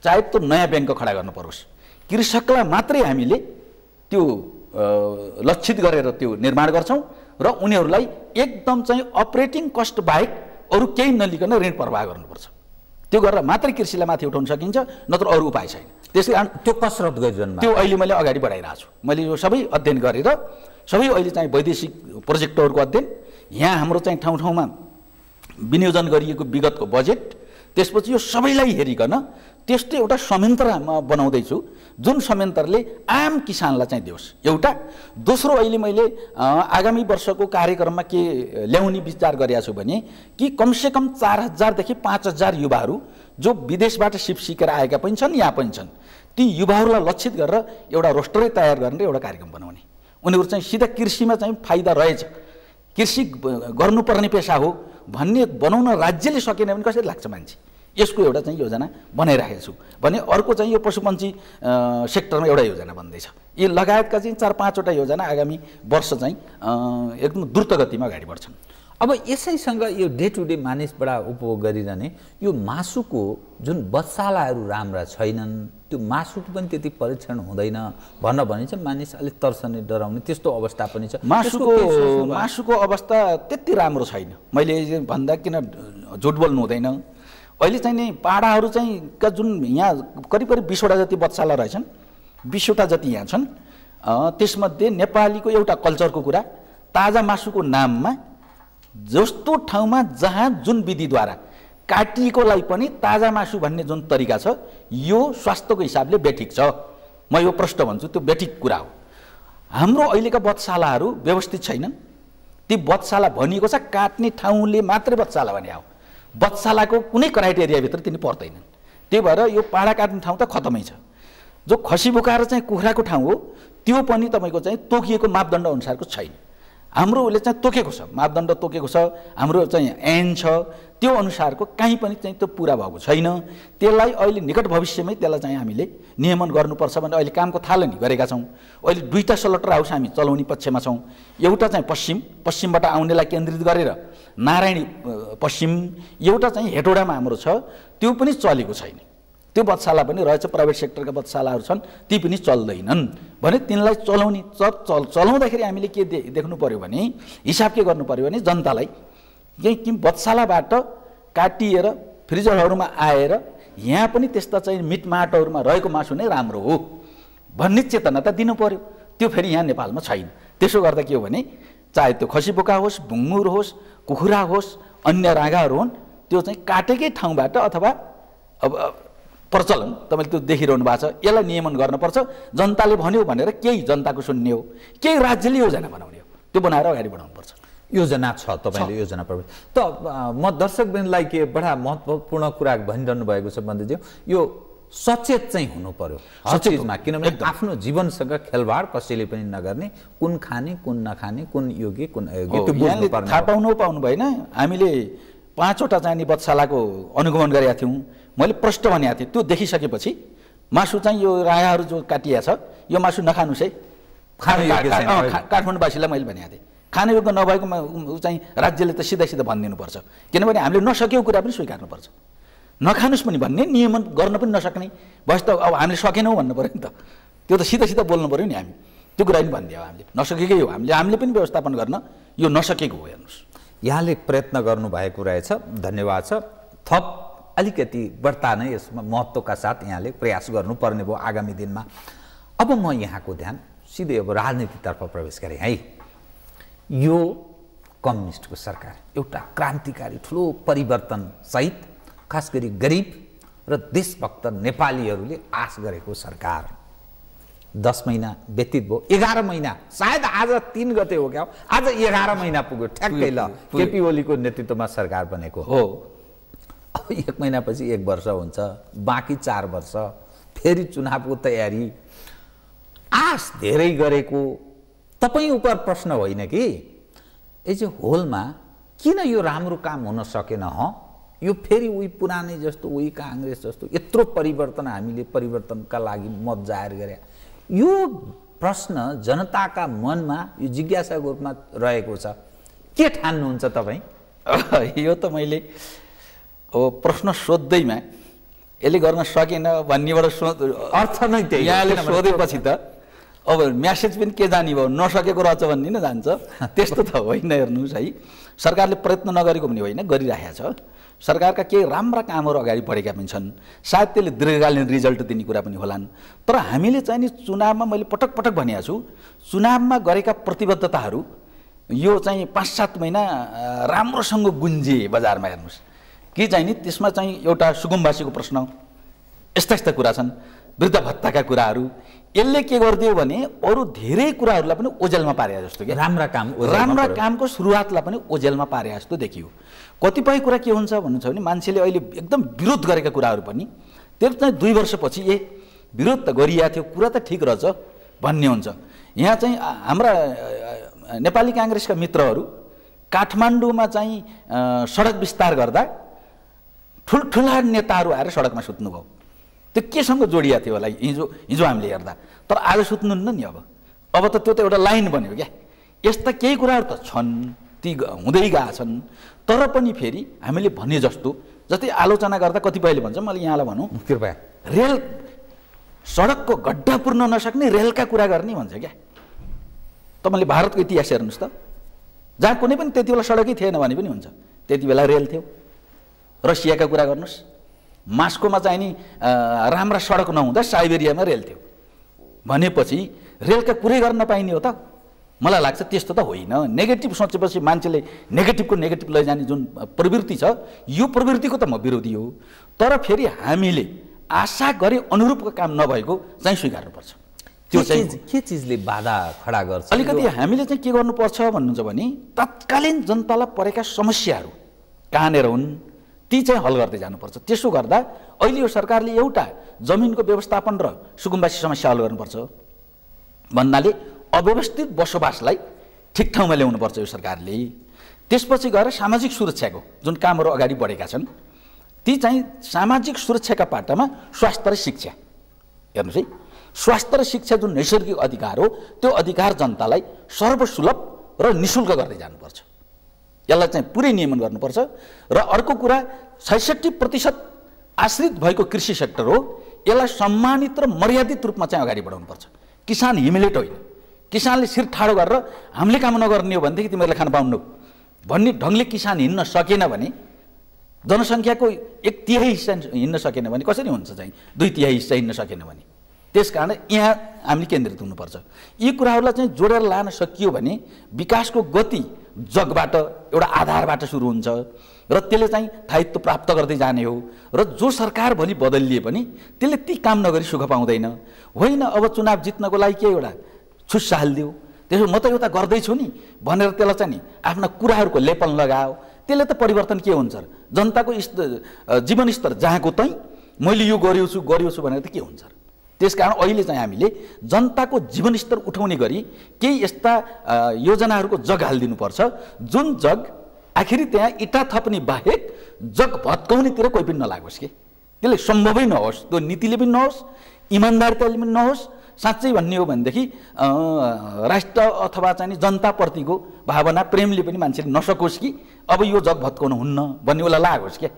चाहे त्यो नयाँ ब्याङ्क खडा गर्नु परोस्, कृषकलाई मात्रै हामीले त्यो लक्षित गरेर त्यो निर्माण गर्छौँ र उनीहरूलाई एकदम चाहिँ अपरेटिङ कस्ट बाहेक अरू केही नलिकन ऋण प्रवाह गर्नुपर्छ। त्यो गरेर मात्रै कृषिलाई माथि उठाउन सकिन्छ, नत्र अरू उपाय छैन। त्यसै कारण त्यो कसरत गरिरहनु त्यो अहिले मैले अगाडि बढाइरहेको छु। मैले यो सबै अध्ययन गरेर सबै अहिले चाहिँ वैदेशिक प्रोजेक्टहरूको अध्ययन, यहाँ हाम्रो चाहिँ ठाउँ ठाउँमा विनियोजन गरिएको विगतको बजेट, त्यसपछि यो सबैलाई हेरिकन त्यस्तो एउटा संयन्त्र बनाउँदैछु जुन संयन्त्रले आम किसानलाई चाहिँ दियोस्। एउटा दोस्रो, अहिले मैले आगामी वर्षको कार्यक्रममा के ल्याउने विचार गरेको छु भने कि कमसेकम 4000 देखि 5000 युवाहरू जो विदेशबाट सिप सिकेर आएका पनि छन्, यहाँ पनि छन्, ती युवाहरूलाई लक्षित गरेर एउटा रोस्टरै तयार गर्ने एउटा कार्यक्रम बनाउने। उनीहरू चाहिँ सिधा कृषिमा चाहिँ फाइदा रहेछ, कृषि गर्नुपर्ने पेसा हो भन्ने बनाउन राज्यले सकेन भने कसरी लाग्छ मान्छे। यसको एउटा चाहिँ योजना बनाइराखेको छु भने अर्को चाहिँ यो पशुपन्छी सेक्टरमा एउटा योजना बन्दैछ। यी लगायतका चाहिँ 4-5वटा योजना आगामी वर्ष चाहिँ एकदम द्रुत गतिमा अगाडि बढ्छन्। अब यसैसँग यो डे टु डे मानिसबाट उपभोग गरिरहने यो मासुको जुन बत्सालाहरू राम्रा छैनन्, त्यो मासुको पनि त्यति परीक्षण हुँदैन भन्न भनिन्छ, मानिस अलिक तर्सने डराउने त्यस्तो अवस्था पनि छ। मासुको अवस्था त्यति राम्रो छैन। मैले भन्दा किन झुट बोल्नु हुँदैन, अहिले चाहिँ नि पाडाहरू चाहिँ का जुन यहाँ करिब 20वटा जति बत्साला रहेछन्, 20वटा जति यहाँ छन्, त्यसमध्ये नेपालीको एउटा कल्चरको कुरा, ताजा मासुको नाममा जस्तो ठाउँमा जहाँ जुन विधिद्वारा काटिएकोलाई पनि ताजा मासु भन्ने जुन तरिका छ, यो स्वास्थ्यको हिसाबले बेठिक छ। म यो प्रश्न भन्छु, त्यो बेठिक कुरा हो। हाम्रो अहिलेका बत्सालाहरू व्यवस्थित छैनन्। ती बत्साला भनिएको छ काट्ने ठाउँले मात्रै बत्साला भने हो, बत्सालाको कुनै क्राइटेरियाभित्र तिनी पर्दैनन्। त्यही भएर यो पाडा काट्ने ठाउँ त खतमै छ। जो खसी बोकाएर चाहिँ कुखुराको ठाउँ हो त्यो पनि तपाईँको चाहिँ तोकिएको मापदण्ड अनुसारको छैन। हाम्रो उसले चाहिँ तोकेको छ, मापदण्ड तोकेको छ, हाम्रो चाहिँ ऐन छ, त्यो अनुसारको कहीँ पनि चाहिँ त्यो पुरा भएको छैन। त्यसलाई अहिले निकट भविष्यमै त्यसलाई चाहिँ हामीले नियमन गर्नुपर्छ भनेर अहिले कामको थालनी गरेका छौँ। अहिले 2टा स्लटर हाउस हामी चलाउने पक्षमा छौँ। एउटा चाहिँ पश्चिमबाट आउनेलाई केन्द्रित गरेर नारायणी पश्चिम, एउटा चाहिँ हेटौडामा हाम्रो छ, त्यो पनि चलेको छैन। त्यो बत्साला पनि रहेछ, प्राइभेट सेक्टरका बत्सालाहरू छन्, ती पनि चल्दैनन् भने तिनलाई चलाउने चलाउँदाखेरि हामीले के देख्नु पर्यो भने, हिसाब के गर्नु पर्यो भने जनतालाई कि बत्सालाबाट काटिएर फ्रिजरहरूमा आएर यहाँ पनि त्यस्ता चाहिँ मिटमाटहरूमा रहेको मासु नै राम्रो हो भन्ने चेतना त दिनु पर्यो। त्यो फेरि यहाँ नेपालमा छैन। त्यसो गर्दा के हो भने चाहे त्यो खसी बोका होस्, भुङ्मुर होस्, कुखुरा होस्, अन्य रागाहरू हुन्, त्यो चाहिँ काटेकै ठाउँबाट अथवा अब प्रचलन तपाईँले त्यो देखिरहनु भएको छ, यसलाई नियमन गर्नुपर्छ। जनताले भन्यो भनेर केही जनताको सुन्ने हो, केही राज्यले योजना बनाउने हो, त्यो बनाएर अगाडि बढाउनुपर्छ। योजना छ, तपाईँले योजना प्रवेश त म दर्शकवृन्दलाई के बडा महत्त्वपूर्ण कुरा भनिरहनु भएको छ बन्देज्यू, यो सचेत चाहिँ हुनु पर्यो हर चिजमा, किनभने आफ्नो जीवनसँग खेलवाड कसैले पनि नगर्ने, कुन खाने कुन नखाने, कुन योग्य कुन अयोग्य त्यो बुझ्नु पर्ने। थाहा पाउनु भएन। हामीले 5वटा चाहिँ बत्सालाको अनुगमन गरेका थियौँ। मैले प्रष्ट भनेको थिएँ, त्यो देखिसकेपछि मासु चाहिँ यो रायाहरू जो काटिया छ यो मासु नखानुस् है, काठमाडौँवासीलाई मैले भनेको थिएँ। खानेयोग्य नभएको चाहिँ राज्यले त सिधा भनिदिनुपर्छ, किनभने हामीले नसकेको कुरा पनि स्वीकार्नुपर्छ। नखानुस् पनि भन्ने, नियमन गर्न पनि नसक्ने भएपछि त अब हामीले सकेनौँ भन्नु पऱ्यो नि त। त्यो त सिधा बोल्नु पऱ्यो नि, हामी त्यो कुरा पनि भनिदियो। हामीले नसकेकै हो, हामीले पनि व्यवस्थापन गर्न यो नसकेको हो। हेर्नुहोस्, यहाँले प्रयत्न गर्नुभएको रहेछ, धन्यवाद छ। थप अलिकति बढ्ता नै यसमा महत्त्वका साथ यहाँले प्रयास गर्नुपर्ने भयो आगामी दिनमा। अब म यहाँको ध्यान सिधै अब राजनीतितर्फ प्रवेश गरेँ है। यो कम्युनिस्टको सरकार एउटा क्रान्तिकारी ठुलो परिवर्तन सहित खास गरी गरिब र देशभक्त नेपालीहरूले आश गरेको सरकार 10 महिना व्यतीत भयो, 11 महिना, सायद आज 3 गते हो क्या, आज 11 महिना पुग्यो ठ्याक्कै। ल केपी ओलीको नेतृत्वमा सरकार बनेको हो। अब 1 महिनापछि 1 वर्ष हुन्छ, बाँकी 4 वर्ष, फेरि चुनावको तयारी। आश धेरै गरेको तपाईँ उप प्रश्न होइन कि एज ए होलमा किन यो राम्रो काम हुन सकेन? यो फेरि उही पुरानै जस्तो, उही काङ्ग्रेस जस्तो यत्रो परिवर्तन हामीले परिवर्तनका लागि मत जाहेर गरे, यो प्रश्न जनताका मनमा यो जिज्ञासाको रूपमा रहेको छ। के ठान्नुहुन्छ तपाईँ? यो त मैले अब प्रश्न सोध्दैमा यसले गर्न सकेन भन्नेबाट अर्थ नै त्यही। यहाँले सोधेपछि त अब म्यासेज पनि के जाने भयो, नसकेको रहेछ भन्ने नै जान्छ। त्यस्तो त होइन। हेर्नुहोस् है, सरकारले प्रयत्न नगरेको पनि होइन, गरिरहेको छ। सरकारका केही राम्रा कामहरू अगाडि बढेका पनि छन्, सायद त्यसले दीर्घकालीन रिजल्ट दिने कुरा पनि होलान्। तर हामीले चाहिँ नि चुनावमा मैले पटक भनेको छु, चुनावमा गरेका प्रतिबद्धताहरू यो चाहिँ 5-7 महिना राम्रोसँग गुन्जिए बजारमा। हेर्नुहोस् कि चाहिँ नि त्यसमा चाहिँ एउटा सुगमवासीको प्रश्न, यस्ता कुरा छन्, वृद्ध भत्ताका कुराहरू, यसले के गरिदियो भने अरू धेरै कुराहरूलाई पनि ओझेलमा पारे जस्तो क्या। राम्रा कामको सुरुवातलाई पनि ओझेलमा पारे जस्तो देखियो। कतिपय कुरा के हुन्छ भन्नुहुन्छ भने मान्छेले अहिले एकदम विरोध गरेका कुराहरू पनि त्यो चाहिँ 2 वर्षपछि विरोध त गरिएको थियो, कुरा त ठिक रहेछ भन्ने हुन्छ। यहाँ चाहिँ हाम्रा नेपाली काङ्ग्रेसका मित्रहरू काठमाडौँमा चाहिँ सडक विस्तार गर्दा ठुल्ठुला नेताहरू आएर सडकमा सुत्नुभयो। त्यो केसँग जोडिएको थियो होला हिजो हामीले हेर्दा, तर आज सुत्नुहुन्न नि। अब त त्यो त एउटा लाइन बन्यो क्या। यस्ता केही कुराहरू त छन्, ती हुँदै गएका छन्, तर पनि फेरि हामीले भने जस्तो जस्तै आलोचना गर्दा कतिपयले भन्छ, मैले यहाँलाई भनौँ कृपया, रेल सडकको गड्डा पुर्न नसक्ने रेलका कुरा गर्ने भन्छ क्या। तपाईँले भारतको इतिहास हेर्नुहोस् त, जहाँ कुनै पनि त्यति बेला सडकै थिएन भने पनि हुन्छ, त्यति बेला रेल थियो। रसियाका कुरा गर्नुहोस्, मास्कोमा चाहिँ नि राम्रा सडक नहुँदा साइबेरियामा रेल थियो भनेपछि रेलका कुरै गर्न नपाइने हो त? मलाई लाग्छ त्यस्तो त होइन। नेगेटिभ सोचेपछि मान्छेले नेगेटिभ लैजाने जुन प्रवृत्ति छ, यो प्रवृत्तिको त म विरोधी हो। तर फेरि हामीले आशा गरे अनुरूपको काम नभएको चाहिँ स्वीकार्नुपर्छ। त्यो चाहिँ के चिजले बाधा खडा गर्छ? अलिकति हामीले चाहिँ के गर्नुपर्छ भन्नुहुन्छ भने तत्कालीन जनतालाई परेका समस्याहरू कहाँनिर हुन् ती चाहिँ हल गर्दै जानुपर्छ। त्यसो गर्दा अहिले यो सरकारले एउटा जमिनको व्यवस्थापन र सुकुम्बासी समस्या हल गर्नुपर्छ भन्नाले अव्यवस्थित बसोबासलाई ठिक ठाउँमा ल्याउनुपर्छ यो सरकारले। त्यसपछि गएर सामाजिक सुरक्षाको जुन कामहरू अगाडि बढेका छन् ती चाहिँ सामाजिक सुरक्षाका पाटामा स्वास्थ्य र शिक्षा। हेर्नुहोस् है, स्वास्थ्य र शिक्षा जुन नैसर्गिक अधिकार हो त्यो अधिकार जनतालाई सर्वसुलभ र निःशुल्क गर्दै जानुपर्छ। यसलाई चाहिँ पुरै नियमन गर्नुपर्छ। र अर्को कुरा 66% आश्रित भएको कृषि सेक्टर हो, यसलाई सम्मानित र मर्यादित रूपमा चाहिँ अगाडि बढाउनुपर्छ। किसान हिमिलेट होइन, किसानले शिर ठाडो गरेर हामीले काम नगर्ने हो भनेदेखि तिमीहरूले खान पाउनु भन्ने ढङ्गले किसान हिँड्न सकेन भने, जनसङ्ख्याको 1/3 हिस्सा हिँड्न सकेन भने कसरी हुन्छ चाहिँ 2/3 हिस्सा हिँड्न सकेन भने। त्यस कारण यहाँ हामीले केन्द्रित हुनुपर्छ। यी कुराहरूलाई चाहिँ जोडेर लान सकियो भने विकासको गति जगबाट एउटा आधारबाट सुरु हुन्छ र त्यसले चाहिँ स्थायित्व प्राप्त गर्दै जाने हो। र जो सरकार भोलि बदलिए पनि त्यसले ती काम नगरी सुख पाउँदैन। होइन अब चुनाव जित्नको लागि के एउटा छुस्सा हालिदियो, त्यसो म त एउटा गर्दैछु नि भनेर त्यसलाई चाहिँ नि आफ्ना कुराहरूको लेपन लगायो, त्यसले त परिवर्तन के हुन्छ र? जनताको जीवनस्तर जहाँको तै मैले यो गरियो छु भनेर त के हुन्छ र? त्यसकारण अहिले चाहिँ हामीले जनताको जीवनस्तर उठाउने गरी केही यस्ता योजनाहरूको जग हालिदिनुपर्छ जुन जग आखिरी त्यहाँ इँटा थप्ने बाहेक जग भत्काउनेतिर कोही पनि नलागोस् कि त्यसले सम्भवै नहोस्, त्यो नीतिले पनि नहोस्, इमान्दारिताले पनि नहोस्। साँच्चै भन्ने हो भनेदेखि राष्ट्र अथवा चाहिँ जनताप्रतिको भावना प्रेमले पनि मान्छेले नसकोस् कि अब यो जग भत्काउन हुन्न भन्ने उसलाई लागोस् क्या।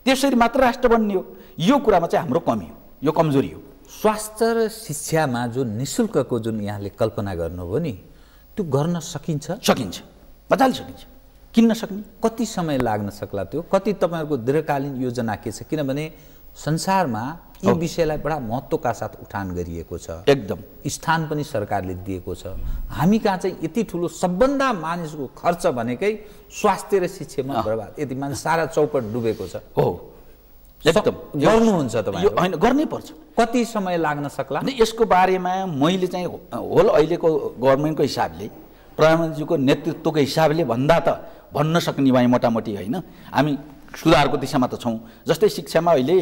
त्यसरी मात्र राष्ट्र बन्ने हो। यो कुरामा चाहिँ हाम्रो कमी हो, यो कमजोरी हो। स्वास्थ्य र शिक्षामा जो निःशुल्कको जुन यहाँले कल्पना गर्नुभयो नि, त्यो गर्न सकिन्छ? सकिन्छ, मजाले सकिन्छ। किन नसक्ने? कति समय लाग्न सक्ला त्यो? कति तपाईँहरूको दीर्घकालीन योजना के छ? किनभने संसारमा यी विषयलाई बडा महत्त्वका साथ उठान गरिएको छ, एकदम स्थान पनि सरकारले दिएको छ। हामी कहाँ चाहिँ यति ठुलो सबभन्दा मानिसको खर्च भनेकै स्वास्थ्य र शिक्षामा बर्बाद, यति मानिस सारा चौपट डुबेको छ। हो, एकदम गर्नुहुन्छ तपाईँ? होइन, गर्नै पर्छ। कति समय लाग्न सक्ला? यसको बारेमा मैले चाहिँ होल अहिलेको गभर्मेन्टको हिसाबले, प्रधानमन्त्रीको नेतृत्वको हिसाबले भन्दा त भन्न सक्ने भए मोटामोटी होइन, हामी सुधारको दिशामा त छौँ। जस्तै शिक्षामा अहिले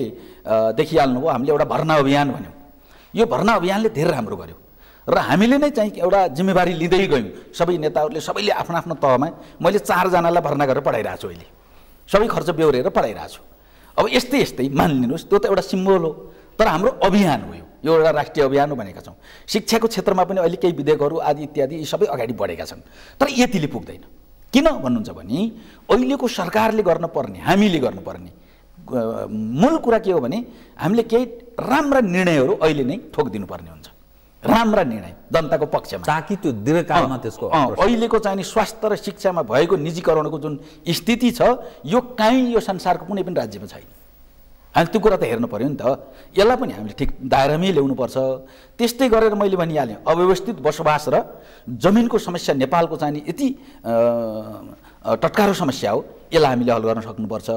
देखिहाल्नुभयो, हामीले एउटा भर्ना अभियान भन्यौँ। यो भर्ना अभियानले धेरै राम्रो गर्यो र हामीले नै चाहिँ एउटा जिम्मेवारी लिँदै गयौँ। सबै नेताहरूले सबैले आफ्नो आफ्नो तहमा, मैले 4 जनालाई भर्ना गरेर पढाइरहेको छु अहिले, सबै खर्च बेहोरेर पढाइरहेको छु। अब यस्तै यस्तै मानिलिनुहोस्, त्यो त एउटा सिम्बोल हो, तर हाम्रो अभियान हो यो एउटा राष्ट्रिय अभियान हो भनेका छौँ। शिक्षाको क्षेत्रमा पनि अहिले केही विधेयकहरू आदि इत्यादि यी सबै अगाडि बढेका छन्, तर यतिले पुग्दैन। किन भन्नुहुन्छ भने अहिलेको सरकारले गर्नुपर्ने, हामीले गर्नुपर्ने मूल कुरा के हो भने हामीले केही राम्रा निर्णयहरू अहिले नै ठोकिदिनुपर्ने हुन्छ। राम्रा निर्णय जनताको पक्षमा, ताकि त्यो दीर्घकालमा त्यसको अहिलेको चाहिँ नि स्वास्थ्य र शिक्षामा भएको निजीकरणको जुन स्थिति छ, यो काहीँ यो संसारको कुनै पनि राज्यमा छैन। हामी त्यो कुरा त हेर्नु पर्यो नि त। यसलाई पनि हामीले ठिक दायरामै ल्याउनुपर्छ। त्यस्तै गरेर मैले भनिहालेँ, अव्यवस्थित बसोबास र जमिनको समस्या नेपालको चाहिँ यति टटकारो समस्या हो, यसलाई हामीले हल गर्न सक्नुपर्छ।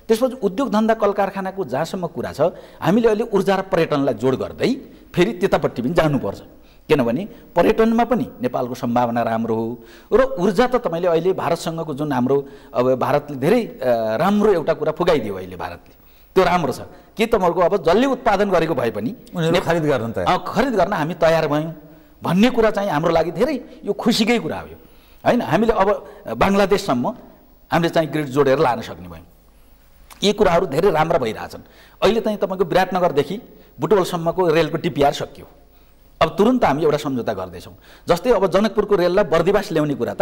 त्यसपछि उद्योग धन्दा कल कारखानाको जहाँसम्म कुरा छ, हामीले अहिले ऊर्जा र पर्यटनलाई जोड गर्दै फेरि त्यतापट्टि पनि जानुपर्छ। किनभने पर्यटनमा पनि नेपालको सम्भावना राम्रो हो र ऊर्जा त तपाईँले अहिले भारतसँगको जुन हाम्रो अब भारतले धेरै राम्रो एउटा कुरा फुगाइदियो अहिले भारतले, त्यो राम्रो छ कि तपाईँहरूको अब जसले उत्पादन गरेको भए पनि खरिद गर्न हामी तयार भयौँ भन्ने कुरा चाहिँ हाम्रो लागि धेरै यो खुसीकै कुरा हो होइन। हामीले अब बङ्गलादेशसम्म हामीले चाहिँ ग्रिड जोडेर लान सक्ने भयौँ। यी कुराहरू धेरै राम्रा भइरहेछन्। अहिले चाहिँ तपाईँको विराटनगरदेखि बुटवलसम्मको रेलको डिपिआर सकियो। अब तुरुन्त हामी एउटा सम्झौता गर्दैछौँ। जस्तै अब जनकपुरको रेललाई बर्दिवास ल्याउने कुरा त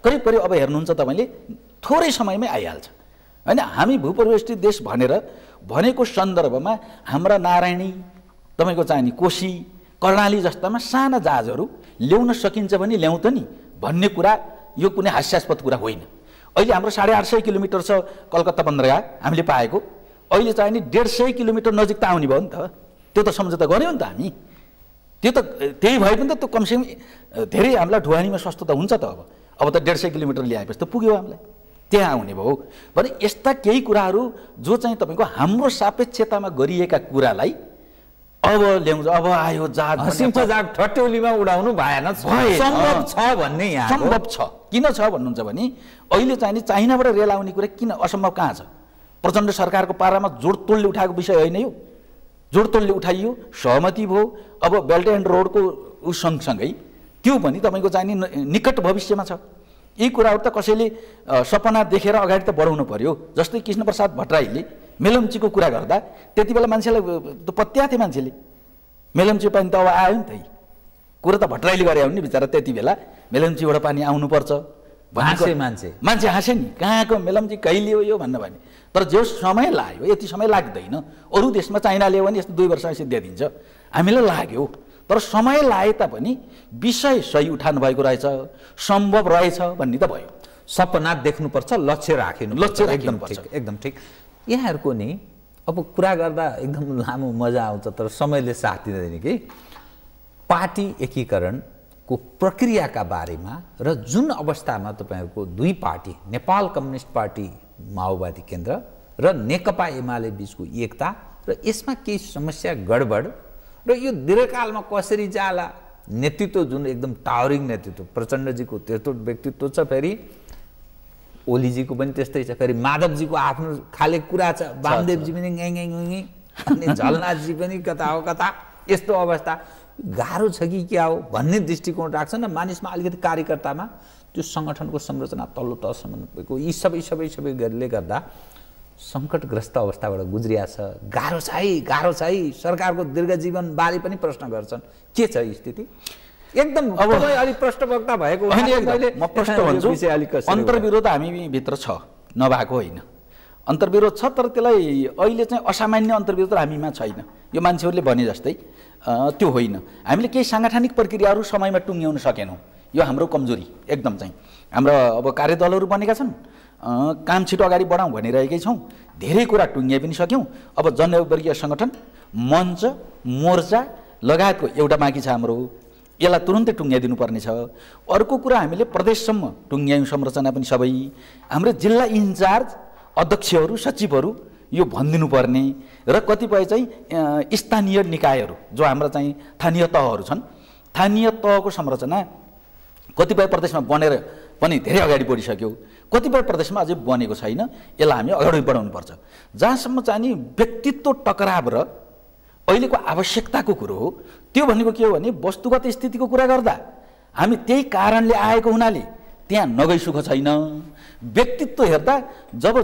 करिब करिब अब हेर्नुहुन्छ तपाईँले थोरै समयमै आइहाल्छ होइन। हामी भूपरिवेष्टित देश भनेको सन्दर्भमा हाम्रा नारायणी, तपाईँको चाहिँ नि कोशी, कर्णाली जस्तामा साना जहाजहरू ल्याउन सकिन्छ भने ल्याउँ त नि भन्ने कुरा यो कुनै हास्यास्पद कुरा होइन। अहिले हाम्रो 850 किलोमिटर छ कलकत्ता बन्दरगाह हामीले पाएको, अहिले चाहिँ नि 150 किलोमिटर नजिक त आउने भयो नि त। त्यो त सम्झौता गऱ्यौँ नि त हामी। त्यो त त्यही भए पनि त त्यो कमसेकम धेरै हामीलाई ढुवानीमा सस्तो त हुन्छ त। अब त 150 किलोमिटर ल्याएपछि त पुग्यो हामीलाई, त्यहाँ आउने भयो भने यस्ता केही कुराहरू जो चाहिँ तपाईँको हाम्रो सापेक्षतामा गरिएका कुरालाई अब ल्याउँछ। अब आयो जहाज, मजाक ठट्यौलीमा उडाउनु भएन, सम्भव छ भन्ने यहाँ सम्भव छ। किन छ भन्नुहुन्छ भने अहिले चाहिँ नि चाइनाबाट रेल आउने कुरा किन असम्भव कहाँ छ? प्रचण्ड सरकारको पारामा जोडतोडले उठाएको विषय होइन यो, जोडतोडले उठाइयो, सहमति भयो। अब बेल्ट एन्ड रोडको उस सँगसँगै त्यो पनि तपाईँको चाहिँ नि निकट भविष्यमा छ। यी कुराहरू त कसैले सपना देखेर अगाडि त बढाउनु पर्यो। जस्तै कृष्णप्रसाद भट्टराईले मेलम्चीको कुरा गर्दा त्यति बेला मान्छेलाई त पत्या थिए, मान्छेले मेलम्ची पानी त अब आयो नि त, कुरा त भट्टराईले गरे हो नि बिचरा। त्यति बेला मेलम्चीबाट पानी आउनुपर्छ मान्छे हाँसे नि, कहाँको मेलम्ची कहिले हो यो भन्न भने तर जो समय लाग्यो यति समय लाग्दैन। अरू देशमा चाइनाले भने यस्तो 2 वर्षमा सिद्ध्याइदिन्छ, हामीलाई लाग्यो। तर समय लागे तापनि विषय सही उठाउनु भएको रहेछ, सम्भव रहेछ भन्ने त भयो। सपना देख्नुपर्छ, लक्ष्य राखिनु, एकदम ठिक, एकदम ठिक। यहाँहरूको नि अब कुरा गर्दा एकदम लामो मजा आउँछ, तर समयले साथ दिँदैन कि पार्टी एकीकरणको प्रक्रियाका बारेमा र जुन अवस्थामा तपाईँहरूको 2 पार्टी, नेपाल कम्युनिस्ट पार्टी माओवादी केन्द्र र नेकपा एमाले बीचको एकता र यसमा केही समस्या गडबड र यो दीर्घकालमा कसरी जाला, नेतृत्व जुन एकदम टावरिङ नेतृत्व प्रचण्डजीको त्यस्तो व्यक्तित्व छ, फेरि ओलीजीको पनि त्यस्तै छ, फेरि माधवजीको आफ्नो खाले कुरा छ, वामदेवजी पनि अनि झलनाथजी पनि कता हो कता, यस्तो अवस्था गाह्रो छ कि क्या हो भन्ने दृष्टिकोण राख्छ न मानिसमा। अलिकति कार्यकर्तामा त्यो सङ्गठनको संरचना तल्लो तहसम्म पुगेको यी सबैले गर्दा सङ्कटग्रस्त अवस्थाबाट गुज्रिया छ। गाह्रो छ है। सरकारको दीर्घजीवन बारे पनि प्रश्न गर्छन्, के छ स्थिति? एकदम अब अलिक प्रश्नवक्ता भएको म प्रश्न भन्छु, अन्तर्विरोध हामी भित्र छ, नभएको होइन। अन्तर्विरोध छ, तर त्यसलाई अहिले चाहिँ असामान्य अन्तर्विरोध हामीमा छैन। यो मान्छेहरूले भने जस्तै त्यो होइन। हामीले केही साङ्गठनिक प्रक्रियाहरू समयमा टुङ्ग्याउन सकेनौँ, यो हाम्रो कमजोरी एकदम चाहिँ। हाम्रो अब कार्यदलहरू बनेका छन्, काम छिटो अगाडि बढाउँ भनिरहेकै छौँ, धेरै कुरा टुङ्ग्याइ पनि सक्यौँ। अब जनवर्गीय सङ्गठन, मञ्च, मोर्चा लगायतको एउटा बाँकी छ हाम्रो, यसलाई तुरुन्तै टुङ्ग्याइदिनु पर्ने छ। अर्को कुरा हामीले प्रदेशसम्म टुङ्ग्यायौँ संरचना पनि सबै। हाम्रो जिल्ला इन्चार्ज अध्यक्षहरू सचिवहरू यो भनिदिनु पर्ने र कतिपय चाहिँ स्थानीय निकायहरू जो हाम्रा चाहिँ स्थानीय तहहरू छन्, स्थानीय तहको संरचना कतिपय प्रदेशमा बनेर पनि धेरै अगाडि बढिसक्यो, कतिपय प्रदेशमा अझै बनेको छैन। यसलाई हामी अगाडि बढाउनुपर्छ। जहाँसम्म चाहिँ नि व्यक्तित्व टकराव र अहिलेको आवश्यकताको कुरो हो, त्यो भनेको के हो भने वस्तुगत स्थितिको कुरा गर्दा हामी त्यही कारणले आएको हुनाले त्यहाँ नगई सुख छैन। व्यक्तित्व हेर्दा जब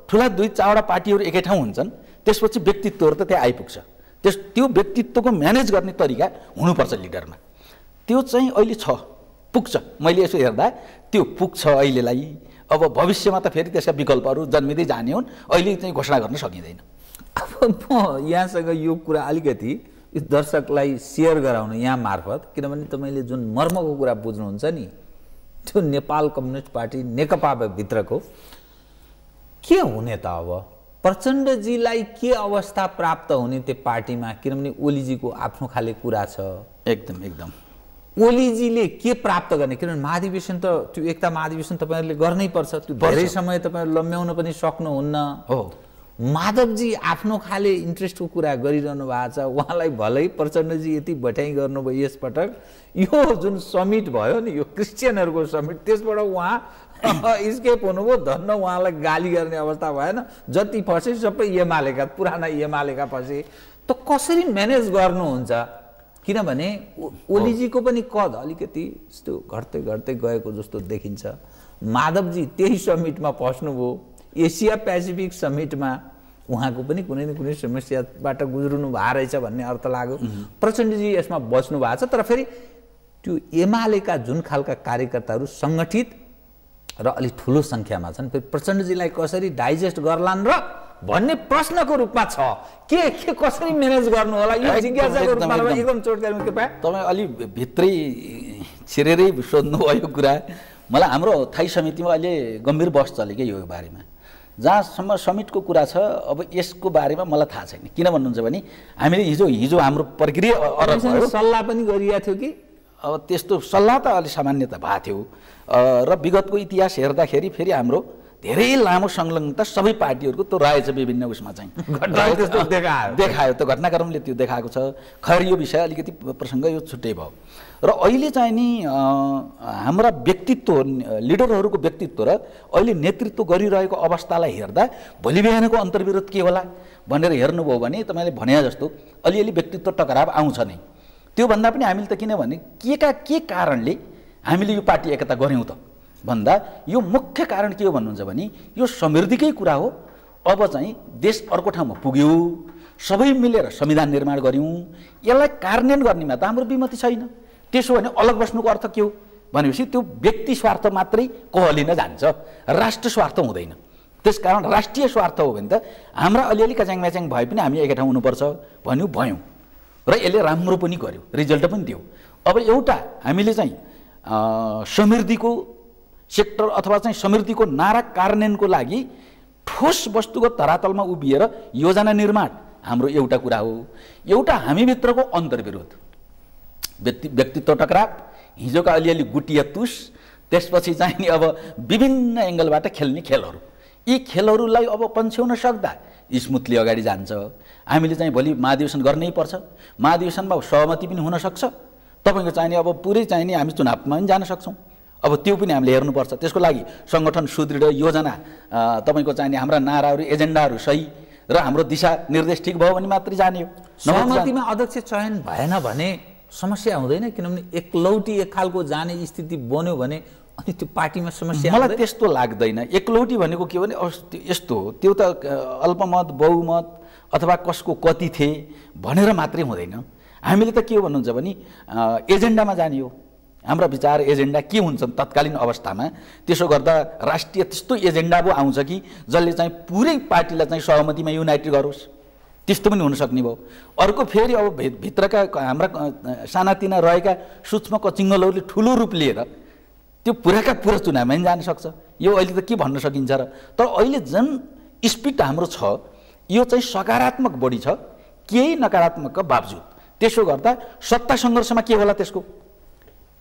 ठुला 2-4वटा पार्टीहरू एकै ठाउँ हुन्छन् त्यसपछि व्यक्तित्वहरू त त्यहाँ आइपुग्छ। त्यो व्यक्तित्वको म्यानेज गर्ने तरिका हुनुपर्छ लिडरमा। त्यो चाहिँ अहिले छ, पुग्छ। मैले यसो हेर्दा त्यो पुग्छ अहिलेलाई। अब भविष्यमा त फेरि त्यसका विकल्पहरू जन्मिँदै जाने हुन्, अहिले चाहिँ घोषणा गर्न सकिँदैन। अब म यहाँसँग यो कुरा अलिकति दर्शकलाई सेयर गराउन यहाँ मार्फत, किनभने तपाईँले जुन मर्मको कुरा बुझ्नुहुन्छ नि, त्यो नेपाल कम्युनिस्ट पार्टी नेकपा भित्रको के हुने त? अब प्रचण्डजीलाई के अवस्था प्राप्त हुने त्यो पार्टीमा? किनभने ओलीजीको आफ्नो खाले कुरा छ, एकदम ओलीजीले के प्राप्त गर्ने? किनभने महाधिवेशन त त्यो एकता महाधिवेशन तपाईँहरूले गर्नै पर्छ, त्यो धेरै समय तपाईँहरू लम्ब्याउन पनि सक्नुहुन्न हो। माधवजी आफ्नो खाले इन्ट्रेस्टको कुरा गरिरहनु भएको छ, उहाँलाई भलै प्रचण्डजी यति भटाइ गर्नुभयो यसपटक। यो जुन समिट भयो नि, यो क्रिस्चियनहरूको समिट, त्यसबाट उहाँ स्केप हुनुभयो, धन्न उहाँलाई गाली गर्ने अवस्था भएन। जति फसे सबै एमालेका, पुराना एमालेका फसे। त कसरी म्यानेज गर्नुहुन्छ? किनभने ओलीजीको पनि कद अलिकति यस्तो घट्दै गएको जस्तो देखिन्छ। माधवजी त्यही समिटमा फस्नुभयो, एसिया पेसिफिक समिटमा उहाँको पनि कुनै न कुनै समस्याबाट गुज्रिनु भएको रहेछ भन्ने अर्थ लाग्यो। प्रचण्डजी यसमा बच्नु भएको छ, तर फेरि त्यो एमालेका जुन खालका कार्यकर्ताहरू सङ्गठित र अलिक ठुलो सङ्ख्यामा छन्, फेरि प्रचण्डजीलाई कसरी डाइजेस्ट गर्लान् र भन्ने प्रश्नको रूपमा छ। के कसरी म्यानेज गर्नु होला यो जिज्ञासाको रूपमा एकदम चोटकारीमा के पाए? तपाईँ अलि भित्रै छिरेरै सोध्नुभयो कुरा। मलाई हाम्रो थाई समितिमा अहिले गम्भीर बहस चल्यो क्या यो बारेमा। जहाँसम्म समिटको कुरा छ, अब यसको बारेमा मलाई थाहा छैन। किन भन्नुहुन्छ भने हामीले हिजो हाम्रो प्रक्रिया सल्लाह पनि गरिएको थियो कि अब त्यस्तो सल्लाह त अलि सामान्यता भएको थियो र विगतको इतिहास हेर्दाखेरि फेरि हाम्रो धेरै लामो संलग्नता सबै पार्टीहरूको त्यो रहेछ विभिन्न उसमा चाहिँ देखायो। त्यो घटनाक्रमले त्यो देखाएको छ। खैर यो विषय अलिकति प्रसङ्ग यो छुट्टै भयो। र अहिले चाहिँ नि हाम्रा व्यक्तित्व, लिडरहरूको व्यक्तित्व र अहिले नेतृत्व गरिरहेको अवस्थालाई हेर्दा भोलि बिहानको अन्तर्विरोध के होला भनेर हेर्नुभयो भने तपाईँले भने जस्तो अलिअलि व्यक्तित्व टकराव आउँछ नै। त्योभन्दा पनि हामीले त किनभने के कारणले हामीले यो पार्टी एकता गऱ्यौँ त भन्दा यो मुख्य कारण के हो भन्नुहुन्छ भने यो समृद्धिकै कुरा हो। अब चाहिँ देश अर्को ठाउँमा पुग्यो, सबै मिलेर संविधान निर्माण गऱ्यौँ, यसलाई कार्यान्वयन गर्नेमा त हाम्रो विमति छैन। त्यसो भने अलग बस्नुको अर्थ के हो भनेपछि त्यो व्यक्ति स्वार्थ मात्रै कहलिन जान्छ, राष्ट्र स्वार्थ हुँदैन। त्यसकारण राष्ट्रिय स्वार्थ हो भने त हाम्रा अलिअलि कच्याङ म्याच्याङ भए पनि हामी एकै ठाउँ हुनुपर्छ भन्यो भयौँ र यसले राम्रो पनि गर्यो, रिजल्ट पनि दियो। अब एउटा हामीले चाहिँ समृद्धिको सेक्टर अथवा चाहिँ समृद्धिको नारा कार्यान्वयनको लागि ठोस वस्तुगत धरातलमा उभिएर योजना निर्माण हाम्रो एउटा कुरा हो। एउटा हामीभित्रको अन्तर्विरोध, व्यक्तित्व टकराव, हिजोका अलिअलि गुटिया तुस, त्यसपछि चाहिँ नि अब विभिन्न एङ्गलबाट खेल्ने खेलहरू, यी खेलहरूलाई अब पन्छ्याउन सक्दा स्मुथली अगाडि जान्छ। हामीले चाहिँ भोलि महाधिवेशन गर्नै पर्छ, महाधिवेशनमा सहमति पनि हुनसक्छ, तपाईँको चाहिने अब पुरै चाहिने हामी चुनावमा पनि जान सक्छौँ। अब त्यो पनि हामीले हेर्नुपर्छ। त्यसको लागि सङ्गठन सुदृढ, योजना तपाईँको चाहिने हाम्रा नाराहरू एजेन्डाहरू सही र हाम्रो दिशा निर्देश ठिक भयो भने मात्रै जाने हो। सहमतिमा अध्यक्ष चयन भएन भने समस्या हुँदैन, किनभने एकलौटी एक खालको जाने स्थिति बन्यो भने अनि त्यो पार्टीमा समस्या। मलाई त्यस्तो लाग्दैन। एकलौटी भनेको के भने यस्तो हो, त्यो त अल्पमत बहुमत अथवा कसको कति थिए भनेर मात्रै हुँदैन। हामीले त के भन्नुहुन्छ भने एजेन्डामा जाने हो। हाम्रा विचार एजेन्डा के हुन्छन् तत्कालीन अवस्थामा, त्यसो गर्दा राष्ट्रिय त्यस्तो एजेन्डा पो आउँछ कि जसले चाहिँ पुरै पार्टीलाई चाहिँ सहमतिमा युनाइटेड गरोस्, त्यस्तो पनि हुनसक्ने भयो। अर्को फेरि अब भित्रका हाम्रा सानातिना रहेका सूक्ष्म कचिङ्गलहरूले ठुलो रूप लिएर त्यो पुराका पुरा चुनावमा पनि जान सक्छ। यो अहिले त के भन्न सकिन्छ र, तर अहिले जुन स्पिड हाम्रो छ यो चाहिँ सकारात्मक बढी छ, केही नकारात्मकका बावजुद। त्यसो गर्दा सत्ता सङ्घर्षमा के होला, त्यसको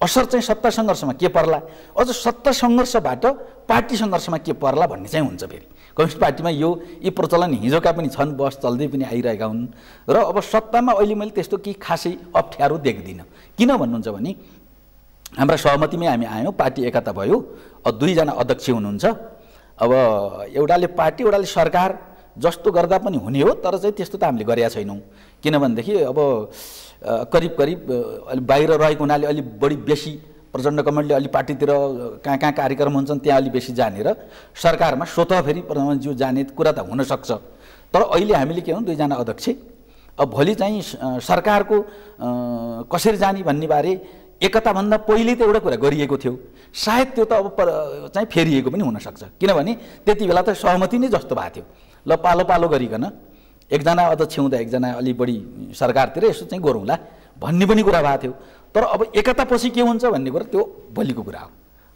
असर चाहिँ सत्ता सङ्घर्षमा के पर्ला, अझ सत्ता सङ्घर्षबाट पार्टी सङ्घर्षमा के पर्ला भन्ने चाहिँ हुन्छ। फेरि कम्युनिस्ट पार्टीमा यी प्रचलन हिजोका पनि छन्, बस चल्दै पनि आइरहेका हुन् र अब सत्तामा अहिले मैले त्यस्तो केही खासै अप्ठ्यारो देख्दिनँ। किन भन्नुहुन्छ भने हाम्रा सहमतिमै हामी आयौँ, पार्टी एकता भयो, दुईजना अध्यक्ष हुनुहुन्छ। अब एउटाले पार्टी एउटाले सरकार जस्तो गर्दा पनि हुने हो, तर चाहिँ त्यस्तो त हामीले गरेका छैनौँ। किनभनेदेखि अब करिब करिब बाहिर रहेको हुनाले अलि बढी बेसी प्रचण्ड कमलले अलि पार्टीतिर कहाँ कहाँ कार्यक्रम हुन्छन् त्यहाँ अलि बेसी जाने र सरकारमा स्वतः फेरि प्रधानमन्त्रीज्यू जाने कुरा त हुनसक्छ। तर अहिले हामीले के भनौँ, दुईजना अध्यक्ष, अब भोलि चाहिँ सरकारको कसरी जाने भन्ने बारे एकताभन्दा पहिले त एउटा कुरा गरिएको थियो, सायद त्यो त अब चाहिँ फेरिएको पनि हुनसक्छ। किनभने त्यति बेला त सहमति नै जस्तो भएको थियो, ल पालो पालो गरिकन एकजना अध्यक्ष हुँदा एकजना अलि बढी सरकारतिर यसो चाहिँ गरौँला भन्ने पनि कुरा भएको थियो। तर अब एकतापछि के हुन्छ भन्ने कुरा त्यो भोलिको कुरा हो।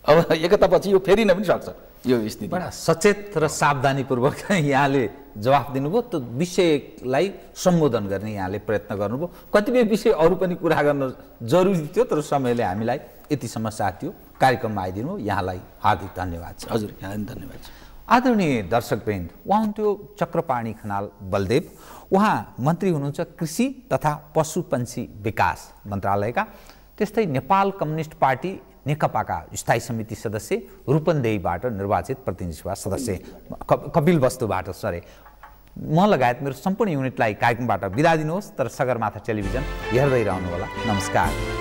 अब एकतापछि यो फेरिन पनि सक्छ यो स्थिति। बडा सचेत र सावधानीपूर्वक यहाँले जवाफ दिनुभयो, त्यो विषयलाई सम्बोधन गर्ने यहाँले प्रयत्न गर्नुभयो। कतिपय विषय अरू पनि कुरा गर्न जरुरी थियो, तर समयले हामीलाई यतिसम्म साथ थियो। कार्यक्रममा आइदिनु यहाँलाई हार्दिक धन्यवाद छ। हजुर, यहाँलाई धन्यवाद छ। आदरणीय दर्शकवृन्द, उहाँ हुनुहुन्थ्यो चक्रपाणी खनाल बलदेव। उहाँ मन्त्री हुनुहुन्छ कृषि तथा पशुपन्छी विकास मन्त्रालयका। त्यस्तै नेपाल कम्युनिस्ट पार्टी नेकपाका स्थायी समिति सदस्य, रूपन्देहीबाट निर्वाचित प्रतिनिधि सभा सदस्य, कपिलवस्तुबाट सरे। म लगायत मेरो सम्पूर्ण युनिटलाई कार्यक्रमबाट बिदा दिनुहोस्, तर सगरमाथा टेलिभिजन हेर्दै रहनुहोला। नमस्कार।